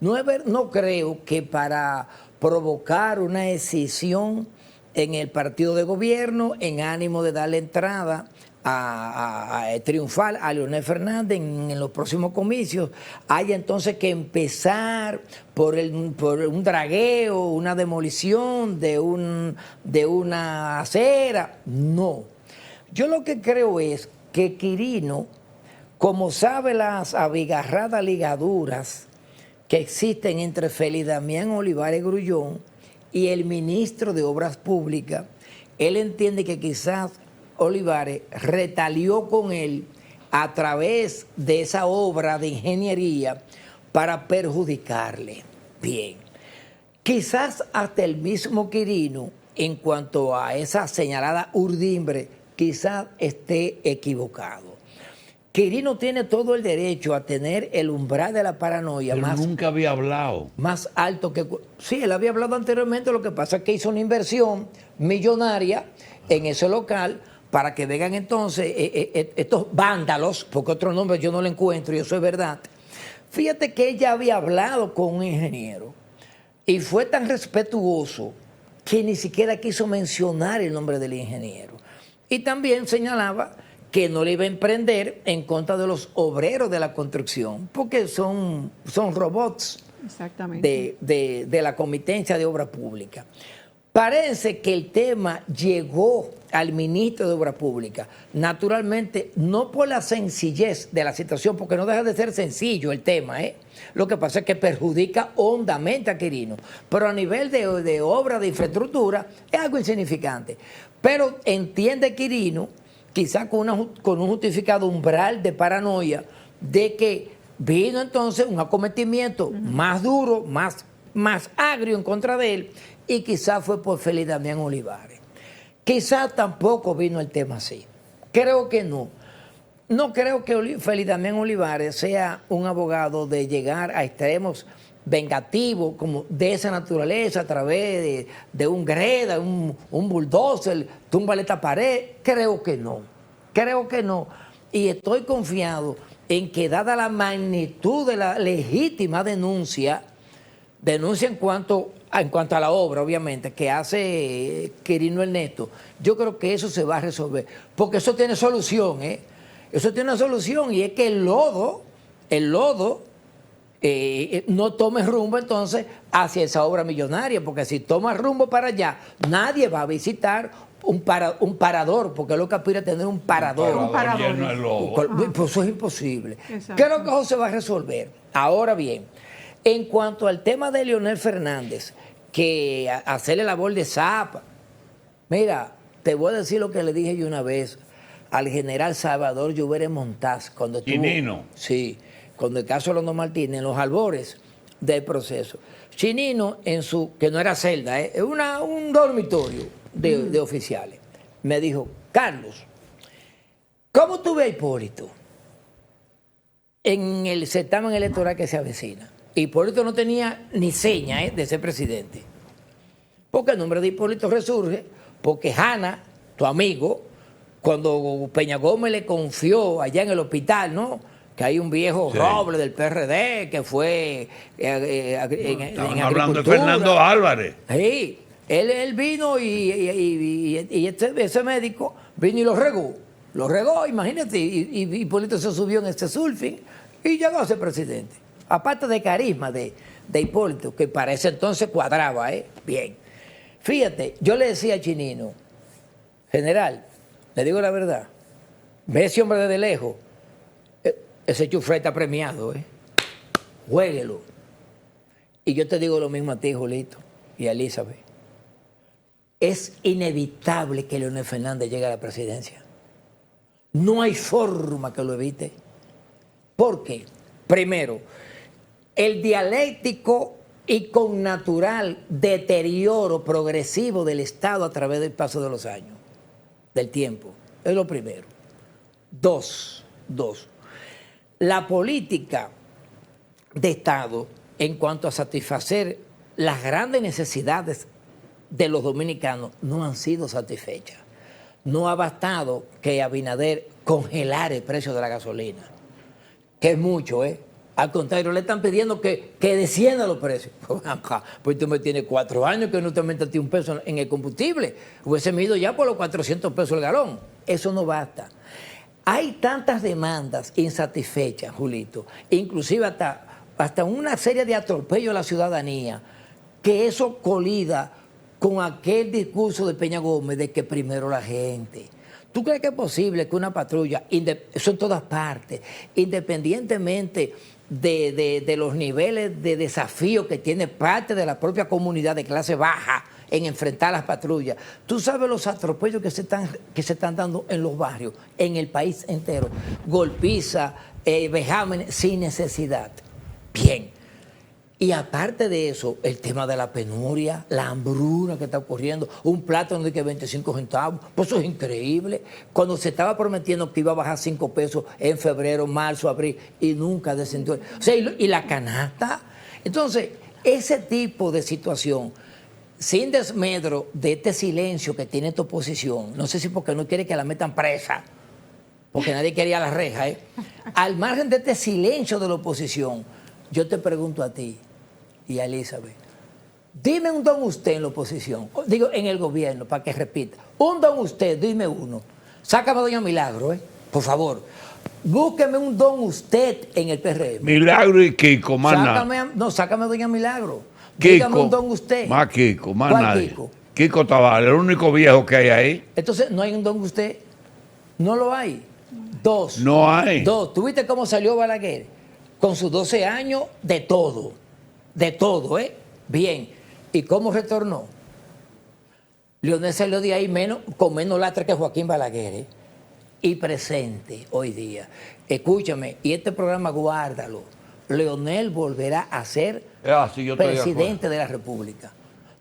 no creo que para provocar una escisión en el partido de gobierno en ánimo de darle entrada a triunfar a Leonel Fernández en los próximos comicios, haya entonces que empezar por un dragueo, una demolición de una acera. No. Yo lo que creo es que Quirino, como sabe las abigarradas ligaduras que existen entre Félix Damián Olivares Grullón y el ministro de Obras Públicas, él entiende que quizás Olivares retalió con él a través de esa obra de ingeniería para perjudicarle. Bien, quizás hasta el mismo Quirino, en cuanto a esa señalada urdimbre, quizás esté equivocado. Quirino tiene todo el derecho a tener el umbral de la paranoia Pero nunca había hablado. Más alto que... Sí, él había hablado anteriormente, lo que pasa es que hizo una inversión millonaria en ese local para que vengan entonces estos vándalos, porque otro nombre yo no lo encuentro y eso es verdad. Fíjate que ella había hablado con un ingeniero y fue tan respetuoso que ni siquiera quiso mencionar el nombre del ingeniero. Y también señalaba que no le iba a emprender en contra de los obreros de la construcción, porque son robots de la Comitencia de Obra Pública. Parece que el tema llegó al ministro de Obra Pública, naturalmente, no por la sencillez de la situación, porque no deja de ser sencillo el tema, Lo que pasa es que perjudica hondamente a Quirino, pero a nivel de obra, de infraestructura, es algo insignificante. Pero entiende Quirino, quizás con un justificado umbral de paranoia, de que vino entonces un acometimiento más duro, más agrio en contra de él, y quizás fue por Félix Damián Olivares. Quizás tampoco vino el tema así. Creo que no. No creo que Félix Damián Olivares sea un abogado de llegar a extremos vengativos como de esa naturaleza a través de un greda, un bulldozer, túmbale esta pared. Creo que no. Creo que no. Y estoy confiado en que dada la magnitud de la legítima denuncia en cuanto a la obra, obviamente, que hace Quirino Ernesto, yo creo que eso se va a resolver. Porque eso tiene solución, Eso tiene una solución, y es que el lodo no tome rumbo entonces hacia esa obra millonaria, porque si toma rumbo para allá, nadie va a visitar un parador, porque es lo que aspira a tener un parador. Un parador lleno de lodo. Pues eso es imposible. Exacto. Creo que eso se va a resolver. Ahora bien, en cuanto al tema de Leonel Fernández, que hacerle labor de zapa, mira, te voy a decir lo que le dije yo una vez al general Salvador Lluveres Montaz, cuando estuvo... Chinino. Sí, cuando el caso de Londo Martínez, en los albores del proceso. Chinino, que no era celda, es un dormitorio de oficiales, me dijo: Carlos, ¿cómo tú ves a Hipólito en el certamen electoral que se avecina? Hipólito no tenía ni seña de ser presidente, porque el nombre de Hipólito resurge porque Hanna, tu amigo, cuando Peña Gómez le confió allá en el hospital, ¿no?, que hay un viejo roble del PRD que fue en hablando de Fernando Álvarez. Sí, él vino y ese médico vino y lo regó, imagínate, y Hipólito se subió en este surfing y llegó a ser presidente. Aparte de carisma de Hipólito, que para ese entonces cuadraba, bien. Fíjate, yo le decía a Chinino: general, le digo la verdad, ve ese hombre desde lejos, ese chufre está premiado, juéguelo. Y yo te digo lo mismo a ti, Julito, y a Elizabeth. Es inevitable que Leonel Fernández llegue a la presidencia. No hay forma que lo evite. ¿Por qué? Primero, el dialéctico y connatural deterioro progresivo del Estado a través del paso de los años, del tiempo. Es lo primero. Dos. La política de Estado en cuanto a satisfacer las grandes necesidades de los dominicanos no han sido satisfechas. No ha bastado que Abinader congelar el precio de la gasolina, que es mucho, Al contrario, le están pidiendo que desciendan los precios. Pues tú me tienes 4 años que no te aumentaste un peso en el combustible. Hubiese medido ya por los 400 pesos el galón. Eso no basta. Hay tantas demandas insatisfechas, Julito, inclusive hasta una serie de atropellos a la ciudadanía, que eso colida con aquel discurso de Peña Gómez de que primero la gente. ¿Tú crees que es posible que una patrulla, eso en todas partes, independientemente de los niveles de desafío que tiene parte de la propia comunidad de clase baja en enfrentar las patrullas, tú sabes los atropellos que se están dando en los barrios, en el país entero, golpiza, vejámenes sin necesidad? Bien. Y aparte de eso, el tema de la penuria, la hambruna que está ocurriendo, un plátano de que 25 centavos, pues eso es increíble. Cuando se estaba prometiendo que iba a bajar 5 pesos en febrero, marzo, abril, y nunca descendió. O sea, y la canasta. Entonces, ese tipo de situación, sin desmedro de este silencio que tiene esta oposición, no sé si porque no quiere que la metan presa, porque nadie quería la reja, al margen de este silencio de la oposición, yo te pregunto a ti y a Elizabeth, dime un don usted en la oposición, digo en el gobierno, para que repita, un don usted, dime uno, sácame a doña Milagro, por favor, búsqueme un don usted en el PRM. Milagro y Kiko, más nada. Sácame a doña Milagro, Kiko, dígame un don usted. Más Kiko, más ¿Cuál nadie. Kiko? Kiko Tavares, el único viejo que hay ahí. Entonces, ¿no hay un don usted? No lo hay. 2. No hay. 2. ¿Tú viste cómo salió Balaguer? Con sus 12 años, de todo, bien. ¿Y cómo retornó? Leonel salió de ahí con menos lastre que Joaquín Balaguer, y presente hoy día. Escúchame, y este programa guárdalo, Leonel volverá a ser presidente de la República.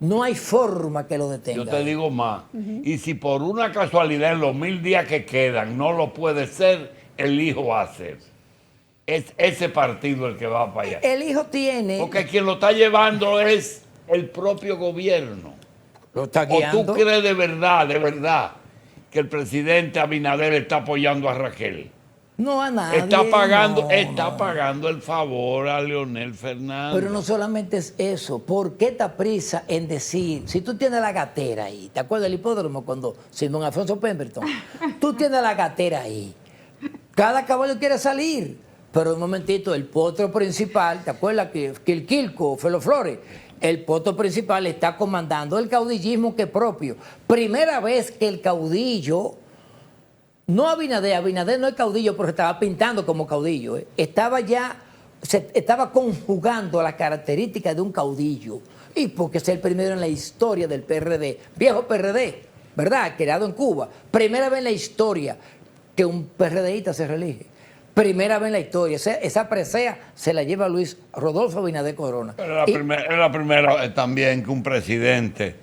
No hay forma que lo detenga. Yo te digo más, y si por una casualidad en los 1000 días que quedan no lo puede ser, el hijo va a ser. Es ese partido el que va para allá. El hijo tiene... Porque quien lo está llevando es el propio gobierno. Lo está guiando. ¿O tú crees de verdad, que el presidente Abinader está apoyando a Raquel? No, a nadie. Está pagando el favor a Leonel Fernández. Pero no solamente es eso. ¿Por qué esta prisa en decir, si tú tienes la gatera ahí, ¿te acuerdas del hipódromo cuando Simón Alfonso Pemberton? Tú tienes la gatera ahí. Cada caballo quiere salir. Pero un momentito, el potro principal, ¿te acuerdas que el Quilco, Felo Flores? El potro principal está comandando el caudillismo que es propio. Primera vez que el caudillo, no Abinader no es caudillo, pero se estaba pintando como caudillo. Estaba conjugando las características de un caudillo. Y porque es el primero en la historia del PRD, viejo PRD, ¿verdad? Creado en Cuba. Primera vez en la historia que un PRDista se reelige. Primera vez en la historia. Esa presea se la lleva Luis Rodolfo Abinader Corona. Es la primera vez también que un presidente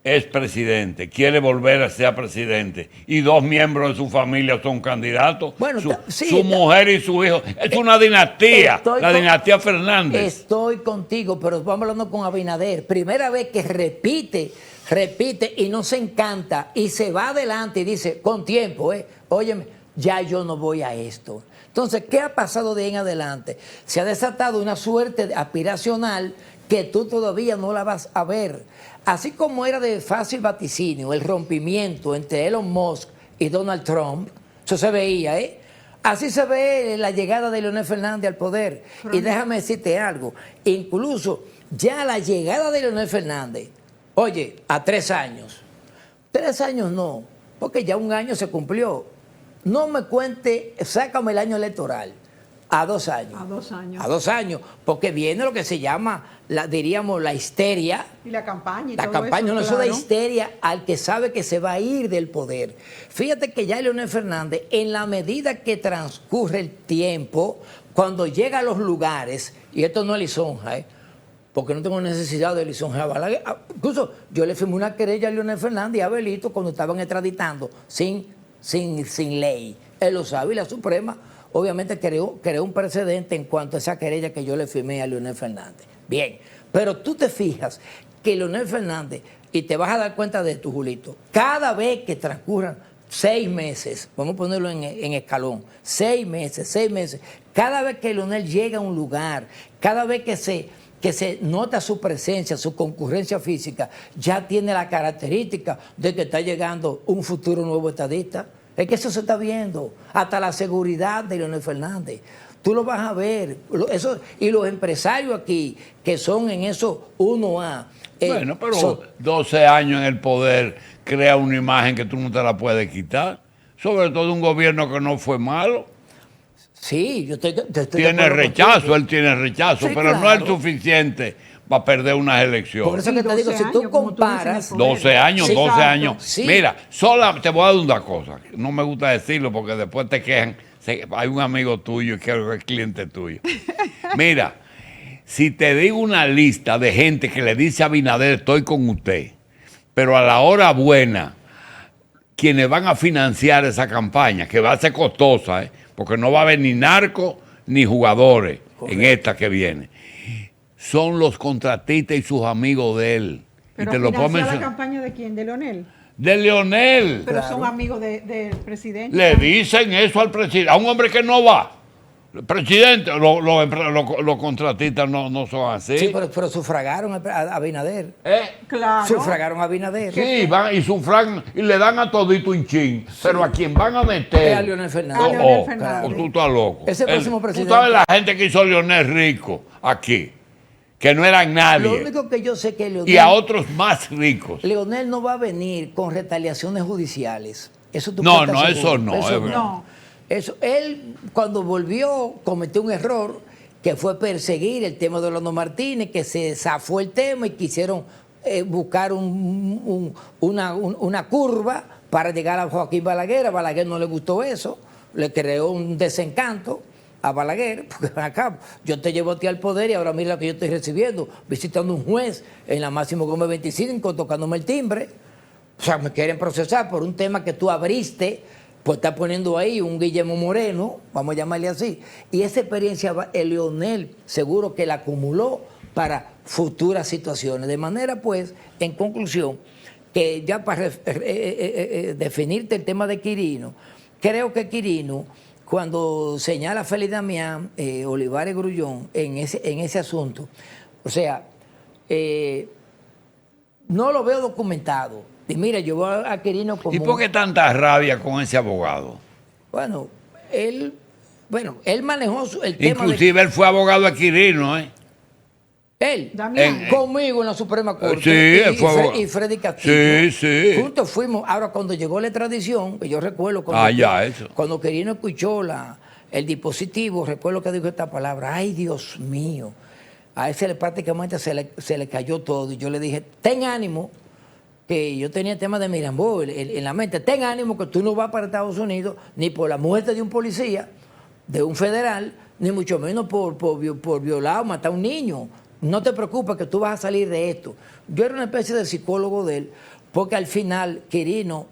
es presidente, quiere volver a ser presidente y 2 miembros de su familia son candidatos. Bueno, su mujer y su hijo. Es una dinastía, la dinastía Fernández. Estoy contigo, pero vamos hablando con Abinader. Primera vez que repite y no se encanta y se va adelante y dice, con tiempo, óyeme, ya yo no voy a esto. Entonces, ¿qué ha pasado de ahí en adelante? Se ha desatado una suerte aspiracional que tú todavía no la vas a ver. Así como era de fácil vaticinio el rompimiento entre Elon Musk y Donald Trump, eso se veía, Así se ve la llegada de Leonel Fernández al poder. Y déjame decirte algo, incluso ya la llegada de Leonel Fernández, oye, a 3 años. 3 años no, porque ya 1 año se cumplió. No me cuente, sácame el año electoral. A 2 años. A 2 años. A 2 años, porque viene lo que se llama, diríamos, la histeria. Y la campaña y la todo campaña, eso, eso de histeria al que sabe que se va a ir del poder. Fíjate que ya Leonel Fernández, en la medida que transcurre el tiempo, cuando llega a los lugares, y esto no es lisonja, porque no tengo necesidad de lisonja a Balaguer. Incluso yo le firmé una querella a Leonel Fernández y a Belito cuando estaban extraditando sin ley. Él lo sabe y la Suprema obviamente creó un precedente en cuanto a esa querella que yo le firmé a Leonel Fernández. Bien, pero tú te fijas que Leonel Fernández, y te vas a dar cuenta de esto, Julito, cada vez que transcurran 6 meses, vamos a ponerlo en escalón, 6 meses. Cada vez que Leonel llega a un lugar, cada vez que se nota su presencia, su concurrencia física, ya tiene la característica de que está llegando un futuro nuevo estadista. Es que eso se está viendo, hasta la seguridad de Leonel Fernández. Tú lo vas a ver. Y los empresarios aquí, que son en eso 1A. Bueno, pero 12 años en el poder crea una imagen que tú no te la puedes quitar. Sobre todo un gobierno que no fue malo. Sí, yo estoy tiene rechazo, él tiene rechazo, sí, pero claro. no es suficiente para perder unas elecciones. Por eso que te digo, si tú comparas... 12 años, sí, 12 años. Sí. Mira, te voy a dar una cosa. No me gusta decirlo porque después te quejan. Hay un amigo tuyo que es cliente tuyo. Mira, si te digo una lista de gente que le dice a Abinader, estoy con usted, pero a la hora buena, quienes van a financiar esa campaña, que va a ser costosa, porque no va a haber ni narcos ni jugadores. Correcto. En esta que viene, son los contratistas y sus amigos de él. Pero y te lo puedo mencionar. ¿La campaña de quién? ¿De Leonel? De Leonel. Pero claro. Son amigos del presidente. Le dicen eso al presidente, a un hombre que no va. El presidente, los contratistas no son así. Sí, pero sufragaron a Abinader. Claro. Sufragaron a Abinader. Sí, van y sufragan y le dan a todito un chin. Sí. Pero a quien van a meter. Es a Leonel Fernández. Claro. Tú estás loco. Ese próximo presidente. Tú sabes la gente que hizo Leonel rico aquí, que no eran nadie. Lo único que yo sé que Leonel... Y a otros más ricos. Leonel no va a venir con retaliaciones judiciales. Eso tú no, eso no. Eso, él, cuando volvió, cometió un error que fue perseguir el tema de Orlando Martínez, que se zafó el tema y quisieron buscar una curva para llegar a Joaquín Balaguer. A Balaguer no le gustó eso, le creó un desencanto a Balaguer, porque acá yo te llevo a ti al poder y ahora mira lo que yo estoy recibiendo, visitando un juez en la Máximo Gómez 25, tocándome el timbre. O sea, me quieren procesar por un tema que tú abriste. Pues está poniendo ahí un Guillermo Moreno, vamos a llamarle así. Y esa experiencia, el Leonel seguro que la acumuló para futuras situaciones. De manera, pues, en conclusión, que ya para definirte el tema de Quirino, creo que Quirino, cuando señala a Félix Damián, Olivares Grullón, en ese asunto, o sea, no lo veo documentado. Y mira, yo voy a Quirino como... ¿Y por qué tanta rabia con ese abogado? Bueno, él manejó el tema. Inclusive él fue abogado a Quirino, Él, conmigo en la Suprema Corte. Sí, él fue abogado. Y Freddy Castillo. Sí. Juntos fuimos. Ahora, cuando llegó la extradición, que yo recuerdo cuando Quirino escuchó el dispositivo, recuerdo que dijo esta palabra, ¡ay, Dios mío! A ese prácticamente se le cayó todo. Y yo le dije, ten ánimo, que yo tenía el tema de Mirambo en la mente, ten ánimo que tú no vas para Estados Unidos ni por la muerte de un policía, de un federal, ni mucho menos por violar o matar a un niño. No te preocupes que tú vas a salir de esto. Yo era una especie de psicólogo de él, porque al final Quirino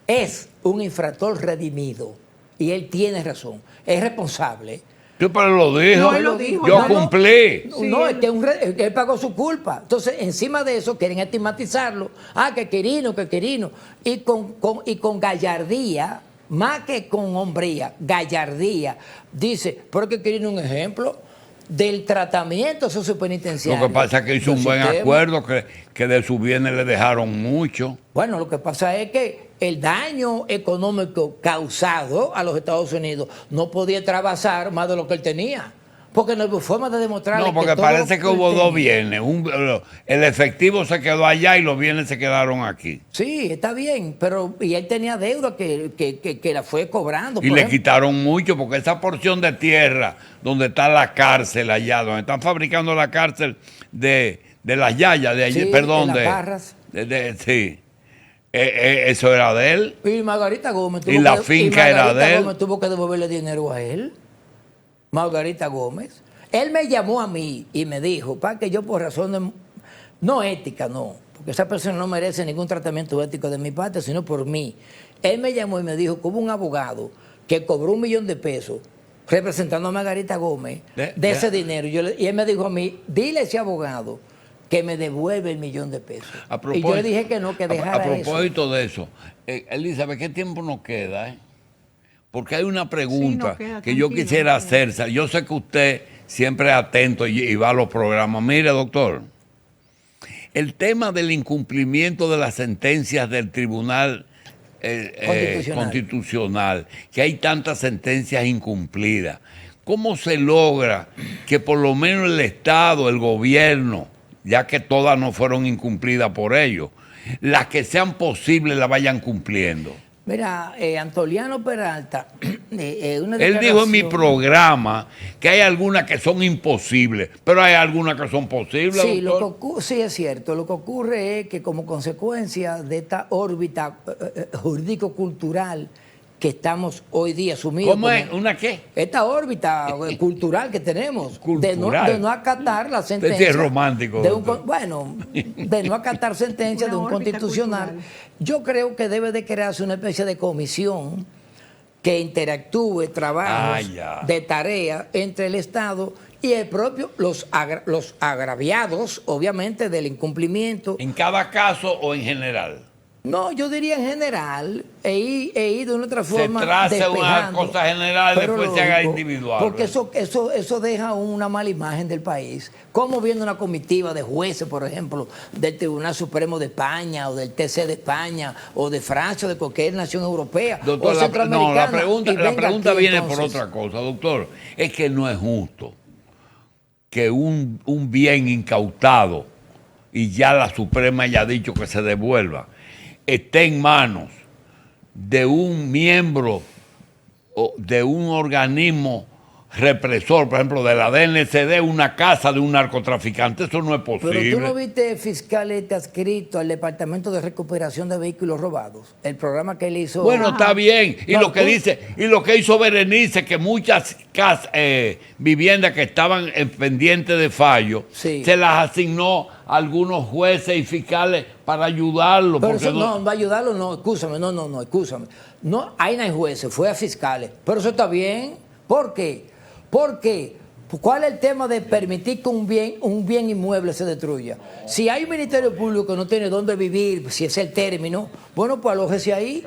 es un infractor redimido. Y él tiene razón, es responsable. Yo pero lo dijo. No, él lo dijo. Yo cumplí. No, es que él pagó su culpa. Entonces, encima de eso, quieren estigmatizarlo. Que Quirino. Y con gallardía, más que con hombría, gallardía. Dice, porque Quirino es un ejemplo del tratamiento sociopenitenciario. Lo que pasa es que hizo un buen acuerdo, que de sus bienes le dejaron mucho. Bueno, lo que pasa es que el daño económico causado a los Estados Unidos no podía trabasar más de lo que él tenía. Porque no hubo forma de demostrarle No, porque que parece que hubo dos bienes. El efectivo se quedó allá y los bienes se quedaron aquí. Sí, está bien, pero y él tenía deuda que la fue cobrando. Y le quitaron mucho, porque esa porción de tierra donde está la cárcel allá, donde están fabricando la cárcel de las Yayas, de allí, sí, perdón, de las Parras. Sí. Eso era de él. Y Margarita Gómez tuvo la finca era de él. Gómez tuvo que devolverle dinero a él. Margarita Gómez. Él me llamó a mí y me dijo, para que yo por razones no éticas, no, porque esa persona no merece ningún tratamiento ético de mi parte, sino por mí. Él me llamó y me dijo que hubo un abogado que cobró $1 millón representando a Margarita Gómez de ese dinero. Y él me dijo a mí, dile a ese abogado que me devuelve el $1.000.000 pesos. Y yo le dije que no, que dejara eso. A propósito de eso, Elizabeth, ¿qué tiempo nos queda? Porque hay una pregunta que yo quisiera hacerse. Yo sé que usted siempre es atento y va a los programas. Mire, doctor, el tema del incumplimiento de las sentencias del Tribunal Constitucional, que hay tantas sentencias incumplidas, ¿cómo se logra que por lo menos el Estado, el gobierno, ya que todas no fueron incumplidas por ellos, las que sean posibles las vayan cumpliendo? Mira, Antoliano Peralta, él dijo en mi programa que hay algunas que son imposibles, pero hay algunas que son posibles. Sí, sí, es cierto. Lo que ocurre es que como consecuencia de esta órbita jurídico-cultural que estamos hoy día sumidos. ¿Cómo es? ¿Una qué? Esta órbita cultural que tenemos. Cultural. De no acatar la sentencia. Usted es romántico. De no acatar sentencia de un constitucional. Cultural. Yo creo que debe de crearse una especie de comisión que interactúe trabajos de tarea entre el Estado y el propio, los agraviados, obviamente, del incumplimiento. ¿En cada caso o en general? No, yo diría en general, e ir de una otra forma. Se trace una cosa general y después se haga individual. Porque eso deja una mala imagen del país. Como viendo una comitiva de jueces, por ejemplo, del Tribunal Supremo de España, o del TC de España, o de Francia, o de cualquier nación europea. Doctor, o centroamericana, la pregunta viene por otra cosa, doctor. Es que no es justo que un bien incautado, y ya la Suprema haya dicho que se devuelva, esté en manos de un miembro o de un organismo represor, por ejemplo, de la DNCD, una casa de un narcotraficante. Eso no es posible. Pero tú no viste fiscal adscrito al Departamento de Recuperación de Vehículos Robados, el programa que él hizo. Bueno, está bien. Y lo que hizo Berenice, que muchas viviendas que estaban pendientes de fallo, se las asignó a algunos jueces y fiscales para ayudarlo. Pero eso no va a ayudarlo, no, escúchame. No, ahí no hay jueces, fue a fiscales. Pero eso está bien. ¿Por qué? Porque, ¿cuál es el tema de permitir que un bien inmueble se destruya? Si hay un ministerio público que no tiene dónde vivir, si es el término, bueno, pues alójese ahí,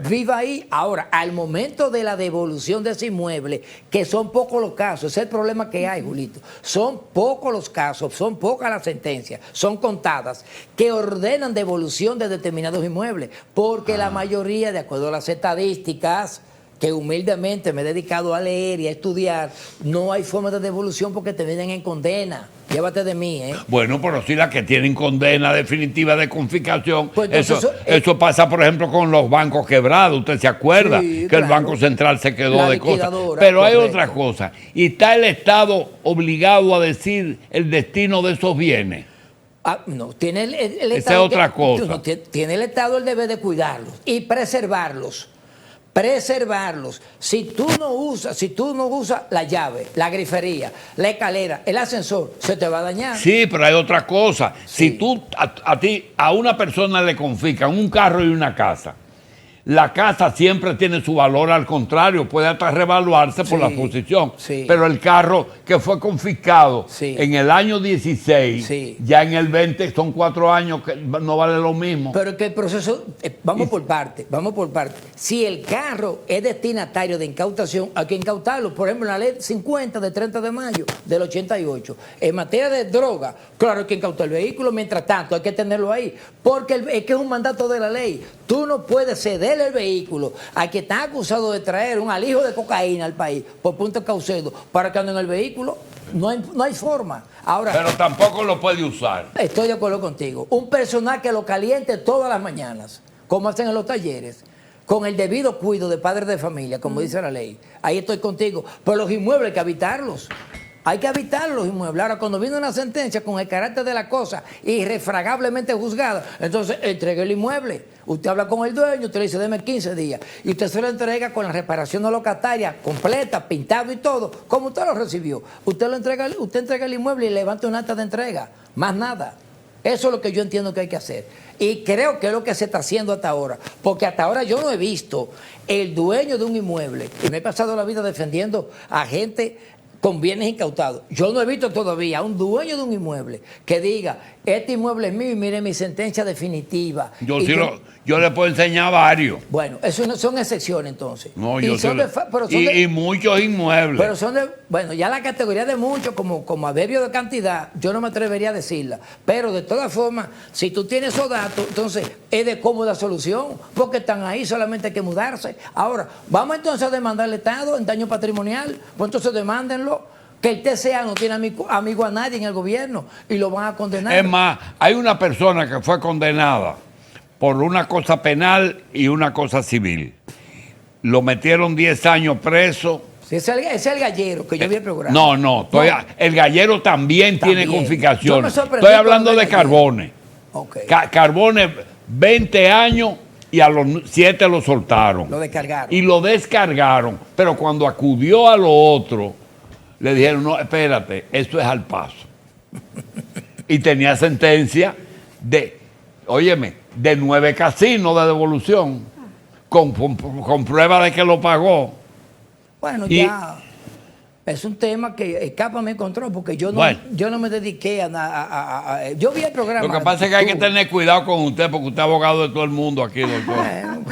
viva ahí. Ahora, al momento de la devolución de ese inmueble, que son pocos los casos, ese es el problema que hay, Julito, son pocos los casos, son pocas las sentencias, son contadas, que ordenan devolución de determinados inmuebles, porque la mayoría, de acuerdo a las estadísticas, que humildemente me he dedicado a leer y a estudiar, no hay forma de devolución porque te vienen en condena. Llévate de mí, ¿eh? Bueno, pero sí las que tienen condena definitiva de confiscación. Pues entonces, eso pasa, por ejemplo, con los bancos quebrados. ¿Usted se acuerda? Sí, que el Banco Central se quedó de cosas. Pero hay otra cosa. ¿Y está el Estado obligado a decir el destino de esos bienes? No, tiene el Estado. Esa es otra cosa. No, tiene el Estado el deber de cuidarlos y preservarlos. Si tú no usas la llave, la grifería, la escalera, el ascensor, se te va a dañar. Sí, pero hay otra cosa. Sí. Si tú a una persona le confiscan un carro y una casa, la casa siempre tiene su valor, al contrario, puede hasta revaluarse por la posición. Sí. Pero el carro que fue confiscado en el año 16, ya en el 20 son 4 años que no vale lo mismo. Pero que el proceso, vamos por parte. Si el carro es destinatario de incautación, hay que incautarlo. Por ejemplo, en la ley 50 de 30 de mayo del 88, en materia de droga, claro, hay que incautar el vehículo, mientras tanto hay que tenerlo ahí, porque es que es un mandato de la ley. Tú no puedes ceder el vehículo a quien está acusado de traer un alijo de cocaína al país por Punta Caucedo para que ande en el vehículo. No hay forma. Ahora, pero tampoco lo puede usar. Estoy de acuerdo contigo. Un personal que lo caliente todas las mañanas, como hacen en los talleres, con el debido cuidado de padres de familia, como dice la ley. Ahí estoy contigo. Pero los inmuebles hay que habitarlos. Hay que habitar los inmuebles. Ahora, cuando viene una sentencia con el carácter de la cosa irrefragablemente juzgada, entonces entregue el inmueble. Usted habla con el dueño, usted le dice, deme 15 días. Y usted se lo entrega con la reparación no locataria completa, pintado y todo, como usted lo recibió. Usted entrega el inmueble y levanta un acta de entrega. Más nada. Eso es lo que yo entiendo que hay que hacer. Y creo que es lo que se está haciendo hasta ahora. Porque hasta ahora yo no he visto el dueño de un inmueble, y me he pasado la vida defendiendo a gente con bienes incautados. Yo no he visto todavía a un dueño de un inmueble que diga, este inmueble es mío y mire mi sentencia definitiva. Yo, Y sí yo le puedo enseñar varios. Bueno, eso no son excepciones entonces. No, Y yo son sé. de fa- pero son de- Y muchos inmuebles. Pero son de, bueno, ya la categoría de muchos, como adverbio de cantidad, yo no me atrevería a decirla. Pero de todas formas, si tú tienes esos datos, entonces es de cómoda solución, porque están ahí, solamente hay que mudarse. Ahora, vamos entonces a demandar al Estado en daño patrimonial, pues entonces demándenlo. Que el TCA no tiene amigo a nadie en el gobierno y lo van a condenar. Es más, hay una persona que fue condenada por una cosa penal y una cosa civil. Lo metieron 10 años preso. Sí, ese es el gallero que yo vi el programa. No, el gallero también tiene Yo me confiscación. sorprendí Estoy hablando cuando de el gallero. Carbones. Ok. Carbones, 20 años y a los 7 lo soltaron. Lo descargaron. Y lo descargaron. Pero cuando acudió a lo otro, le dijeron, no, espérate, esto es al paso. Y tenía sentencia de, óyeme, de 9 casinos de devolución, con prueba de que lo pagó. Bueno, Y- ya es un tema que escapa a mi control, porque yo no me dediqué yo vi el programa. Lo que pasa es que hay que Tú. tener cuidado con usted, porque usted es abogado de todo el mundo aquí, doctor. Bueno,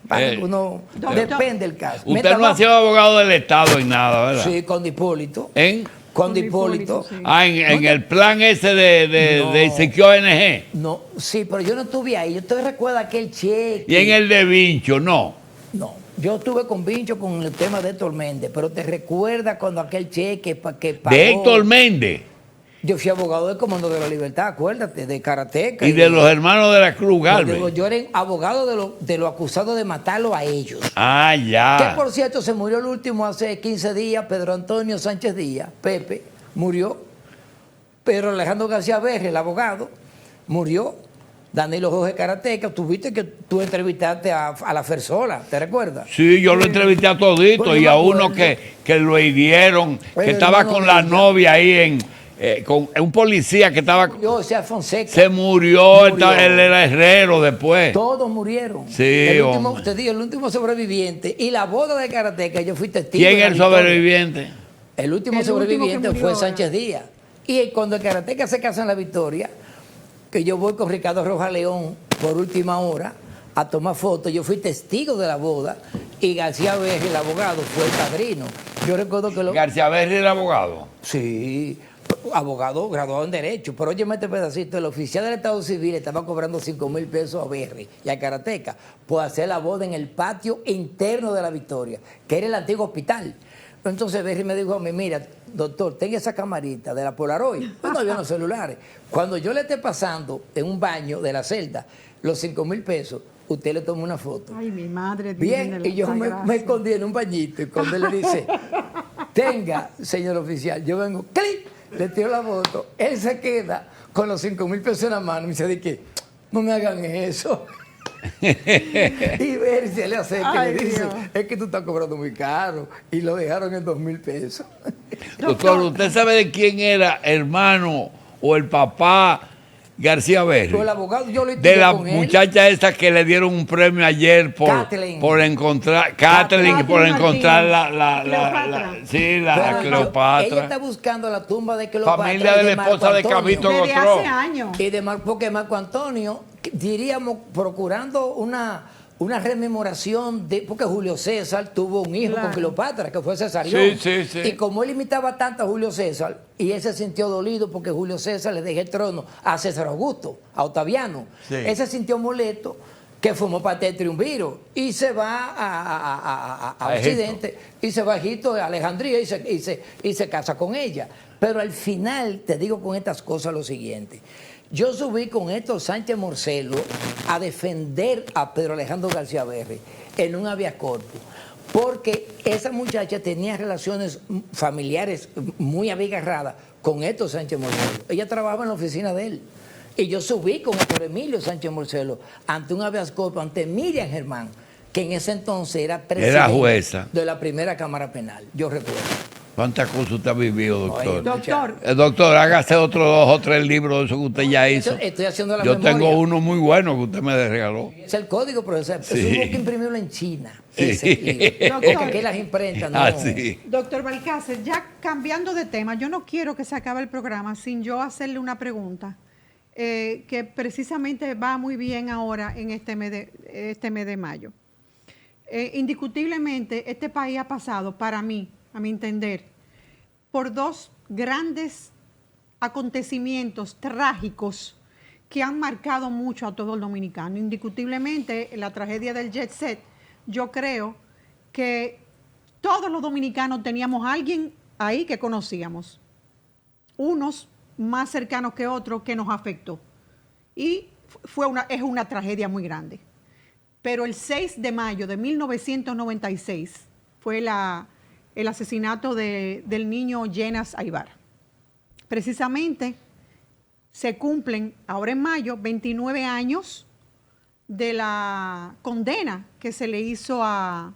para que uno, depende del caso. Usted no ha sido abogado del Estado en nada, ¿verdad? Sí, con Hipólito. ¿En? Con Hipólito. sí. En el plan ese de Siquio ONG. No, sí, pero yo no estuve ahí. Yo te recuerdo aquel cheque. Y en el de Vincho, no. No, yo estuve con Vincho con el tema de Héctor Méndez, pero te recuerdas cuando aquel cheque que pagó. De Héctor Méndez Yo fui abogado del Comando de la Libertad, acuérdate, de Karateka. y de los hermanos de la Cruz Galvez. Yo era abogado de los acusados de matarlo a ellos. Ah, Que ya. por cierto se murió el último hace 15 días, Pedro Antonio Sánchez Díaz, Pepe, murió. Pedro Alejandro García Berre, el abogado, murió. Danilo Jorge Karateka, tuviste que tú entrevistaste a la Fersola, ¿te recuerdas? Sí, yo lo entrevisté a todito Bueno, y yo a me uno acuerdo. que lo hirieron, que Bueno, estaba hermano con de la ella. novia ahí con un policía que estaba. Yo, sea Fonseca. Se murió, Murió. él era herrero después. Todos murieron. Sí, el último, hombre. te digo, el último sobreviviente. Y la boda de Karateka, yo fui testigo. ¿Quién de es la el victoria. sobreviviente? El último El sobreviviente último que fue murió, Sánchez Díaz. Y cuando el Karateka se casa en La Victoria, que yo voy con Ricardo Rojas León por última hora a tomar fotos, yo fui testigo de la boda y García Berre, el abogado, fue el padrino. Yo recuerdo que García Berri era abogado. Sí, abogado graduado en Derecho, pero óyeme este pedacito, el oficial del Estado Civil estaba cobrando 5,000 pesos a Berry y a Karateka por hacer la boda en el patio interno de La Victoria, que era el antiguo hospital. Entonces Berry me dijo a mí, mira, doctor, tenga esa camarita de la Polaroid. Pues no había los celulares. Cuando yo le esté pasando en un baño de la celda los 5,000 pesos, usted le toma una foto. Ay, mi madre. Bien, y yo me escondí en un bañito y cuando él le dice, tenga, señor oficial, yo vengo, ¡clic! Le tiro la foto, él se queda con los 5,000 pesos en la mano y me dice, de que no me hagan eso. Y ver si le acerca y Ay, le dice, Dios. es que tú estás cobrando muy caro y lo dejaron en 2,000 pesos. Doctor, ¿usted sabe de quién era hermano o el papá García Berri? Pero el abogado, yo lo De estudié la con él. muchacha esa que le dieron un premio ayer Kathleen. por encontrar, Kathleen, por Kathleen encontrar Cleopatra. sí, la Pero Cleopatra. ella está buscando la tumba de Cleopatra. Familia y de la Marco esposa de Antonio. Cabito Desde Gotró. hace años. Y porque Marco Antonio, diríamos, procurando una rememoración de, porque Julio César tuvo un hijo Claro. con Cleopatra, que fue Cesarión. Sí. Y como él imitaba tanto a Julio César, y él se sintió dolido porque Julio César le dejó el trono a César Augusto, a Octaviano. Sí. Él se sintió molesto, que formó parte del triunviro, y se va a A Egipto. Occidente, y se va a Egipto, a Alejandría, y se casa con ella. Pero al final, te digo con estas cosas lo siguiente. Yo subí con Héctor Sánchez Morcelo a defender a Pedro Alejandro García Berri en un habeas corpus, porque esa muchacha tenía relaciones familiares muy abigarradas con Héctor Sánchez Morcelo. Ella trabajaba en la oficina de él. Y yo subí con Héctor Emilio Sánchez Morcelo ante un habeas corpus, ante Miriam Germán, que en ese entonces era presidenta jueza. de la primera Cámara Penal. Yo recuerdo. ¿Cuántas cosas usted ha vivido, doctor? Oye, Doctor, Doctor, hágase otros 2 o 3 libros de eso que usted ya hizo. Estoy haciendo la Yo memoria. tengo uno muy bueno que usted me regaló. Es el código, profesor. Sí. Eso hubo que imprimirlo en China. Sí. Ese libro. Doctor. Porque aquí las imprentas no. Ah, sí. doctor Balcácer, ya cambiando de tema, yo no quiero que se acabe el programa sin yo hacerle una pregunta. que precisamente va muy bien ahora en este mes de mayo. Indiscutiblemente, este país ha pasado, para mí, a mi entender, por dos grandes acontecimientos trágicos que han marcado mucho a todo el dominicano. Indiscutiblemente, la tragedia del Jet Set, yo creo que todos los dominicanos teníamos a alguien ahí que conocíamos, unos más cercanos que otros, que nos afectó. Y es una tragedia muy grande. Pero el 6 de mayo de 1996 fue el asesinato del niño Yenas Aybar. Precisamente se cumplen ahora en mayo 29 años de la condena que se le hizo al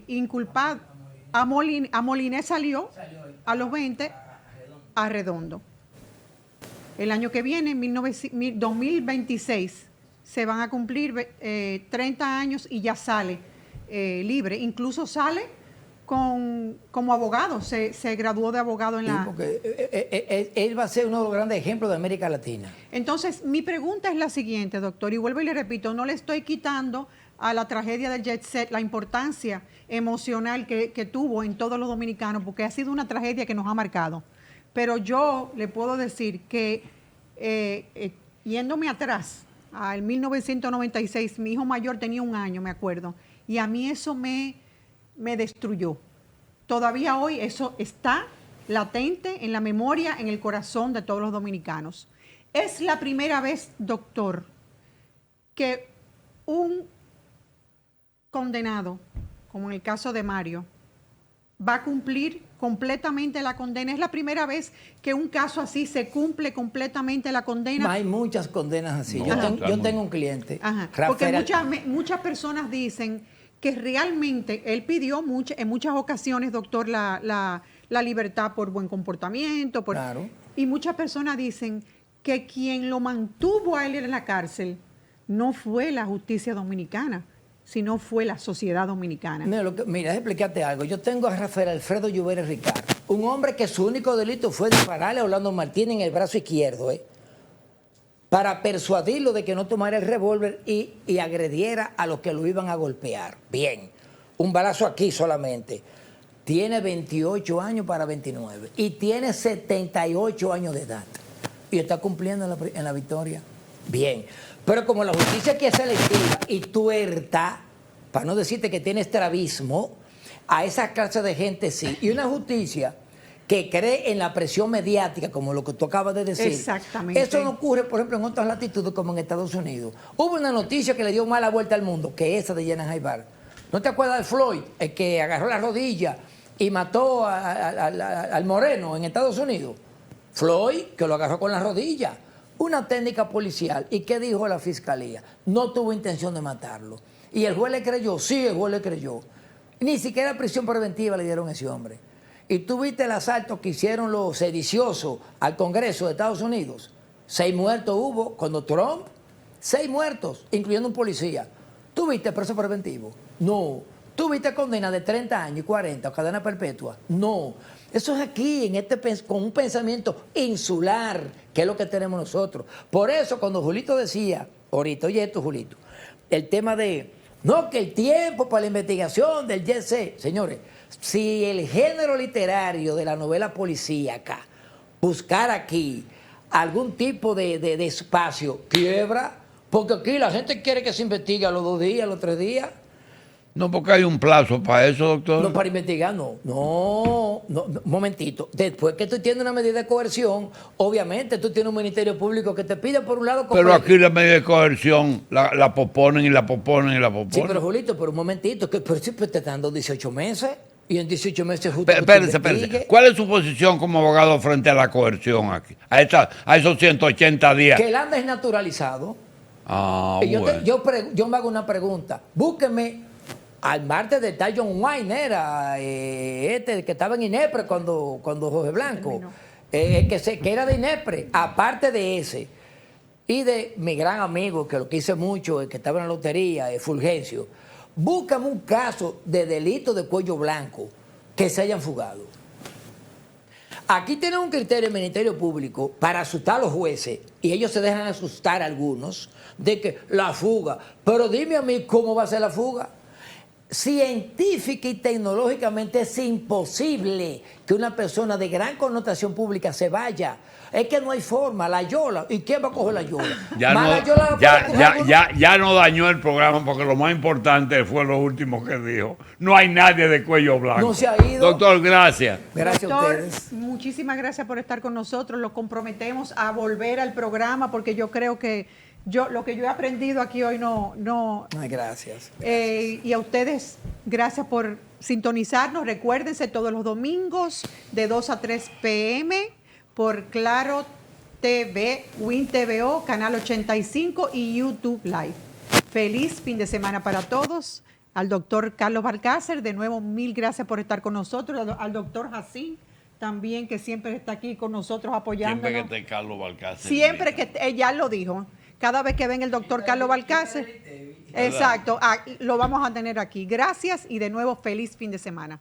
inculpado. A Molinés salió a los 20, a Redondo. El año que viene, 2026, se van a cumplir 30 años y ya sale libre. Incluso sale como abogado, se graduó de abogado en la... Porque él va a ser uno de los grandes ejemplos de América Latina. Entonces, mi pregunta es la siguiente, doctor, y vuelvo y le repito, no le estoy quitando a la tragedia del Jet Set la importancia emocional que tuvo en todos los dominicanos, porque ha sido una tragedia que nos ha marcado. Pero yo le puedo decir que, yéndome atrás, al 1996, mi hijo mayor tenía 1 año, me acuerdo, y a mí eso me destruyó. Todavía hoy eso está latente en la memoria, en el corazón de todos los dominicanos. Es la primera vez, doctor, que un condenado, como en el caso de Mario, va a cumplir completamente la condena. Es la primera vez que un caso así se cumple completamente la condena. Hay muchas condenas así. No, yo tengo un cliente. Ajá. Rafael, porque muchas personas dicen que realmente él pidió en muchas ocasiones, doctor, la libertad por buen comportamiento. Claro. Y muchas personas dicen que quien lo mantuvo a él en la cárcel no fue la justicia dominicana, sino fue la sociedad dominicana. Mira, explicarte algo. Yo tengo a Rafael Alfredo Lluveres Ricard, un hombre que su único delito fue dispararle a Orlando Martínez en el brazo izquierdo, para persuadirlo de que no tomara el revólver y agrediera a los que lo iban a golpear. Bien, un balazo aquí solamente. Tiene 28 años para 29 y tiene 78 años de edad. Y está cumpliendo en la Victoria. Bien, pero como la justicia aquí es selectiva y tuerta, para no decirte que tiene estrabismo, a esa clase de gente sí. Y una justicia que cree en la presión mediática, como lo que tú acabas de decir. Exactamente. Eso no ocurre, por ejemplo, en otras latitudes como en Estados Unidos. Hubo una noticia que le dio mala vuelta al mundo, que esa de Yenas Aybar. ¿No te acuerdas de Floyd, el que agarró la rodilla y mató al moreno en Estados Unidos? Floyd, que lo agarró con la rodilla. Una técnica policial. ¿Y qué dijo la fiscalía? No tuvo intención de matarlo. ¿Y el juez le creyó? Sí, el juez le creyó. Ni siquiera prisión preventiva le dieron a ese hombre. ¿Y tú viste el asalto que hicieron los sediciosos al Congreso de Estados Unidos? 6 muertos hubo cuando Trump, 6 muertos, incluyendo un policía. ¿Tú viste preso preventivo? No. ¿Tú viste condena de 30 años y 40 o cadena perpetua? No. Eso es aquí, con un pensamiento insular, que es lo que tenemos nosotros. Por eso cuando Julito decía, ahorita, oye esto, Julito, el tema de, no, que el tiempo para la investigación del Jet Set, señores, si el género literario de la novela policíaca buscar aquí algún tipo de espacio, quiebra, porque aquí la gente quiere que se investigue a los 2 días, a los 3 días. No, porque hay un plazo para eso, doctor. No, para investigar, no, un momentito. Después que tú tienes una medida de coerción, obviamente tú tienes un ministerio público que te pide por un lado... Pero aquí la medida de coerción la posponen y la posponen y la posponen. Sí, pero Julito, por un momentito, que pero siempre te están dando 18 meses y en 18 meses justo... Espérese. ¿Cuál es su posición como abogado frente a la coerción aquí? A esos 180 días. Que el ANDA es naturalizado. Ah, y bueno. yo me hago una pregunta. Búsqueme... Al martes de John Wayne era el que estaba en INEPRE cuando Jorge Blanco, que era de INEPRE, aparte de ese, y de mi gran amigo, que lo quise mucho, el que estaba en la lotería, Fulgencio. Búscame un caso de delito de cuello blanco que se hayan fugado. Aquí tienen un criterio el Ministerio Público para asustar a los jueces y ellos se dejan asustar a algunos de que la fuga. Pero dime a mí cómo va a ser la fuga. Científica y tecnológicamente es imposible que una persona de gran connotación pública se vaya. Es que no hay forma, la yola. ¿Y quién va a coger la yola? Ya no dañó el programa porque lo más importante fue lo último que dijo. No hay nadie de cuello blanco. No se ha ido. Doctor, gracias. Gracias Doctor, a ustedes. muchísimas gracias por estar con nosotros. Lo comprometemos a volver al programa porque yo creo que lo que yo he aprendido aquí hoy no. Ay, gracias. Y a ustedes, gracias por sintonizarnos. Recuérdense todos los domingos de 2 a 3 p.m. por Claro TV, Win TVO, Canal 85 y YouTube Live. Feliz fin de semana para todos. Al doctor Carlos Balcácer, de nuevo, mil gracias por estar con nosotros. Al doctor Jacín, también, que siempre está aquí con nosotros apoyándonos. Siempre que esté Carlos Balcácer. Siempre que ella lo dijo. Cada vez que ven el doctor Carlos Balcácer. Exacto, lo vamos a tener aquí. Gracias y de nuevo, feliz fin de semana.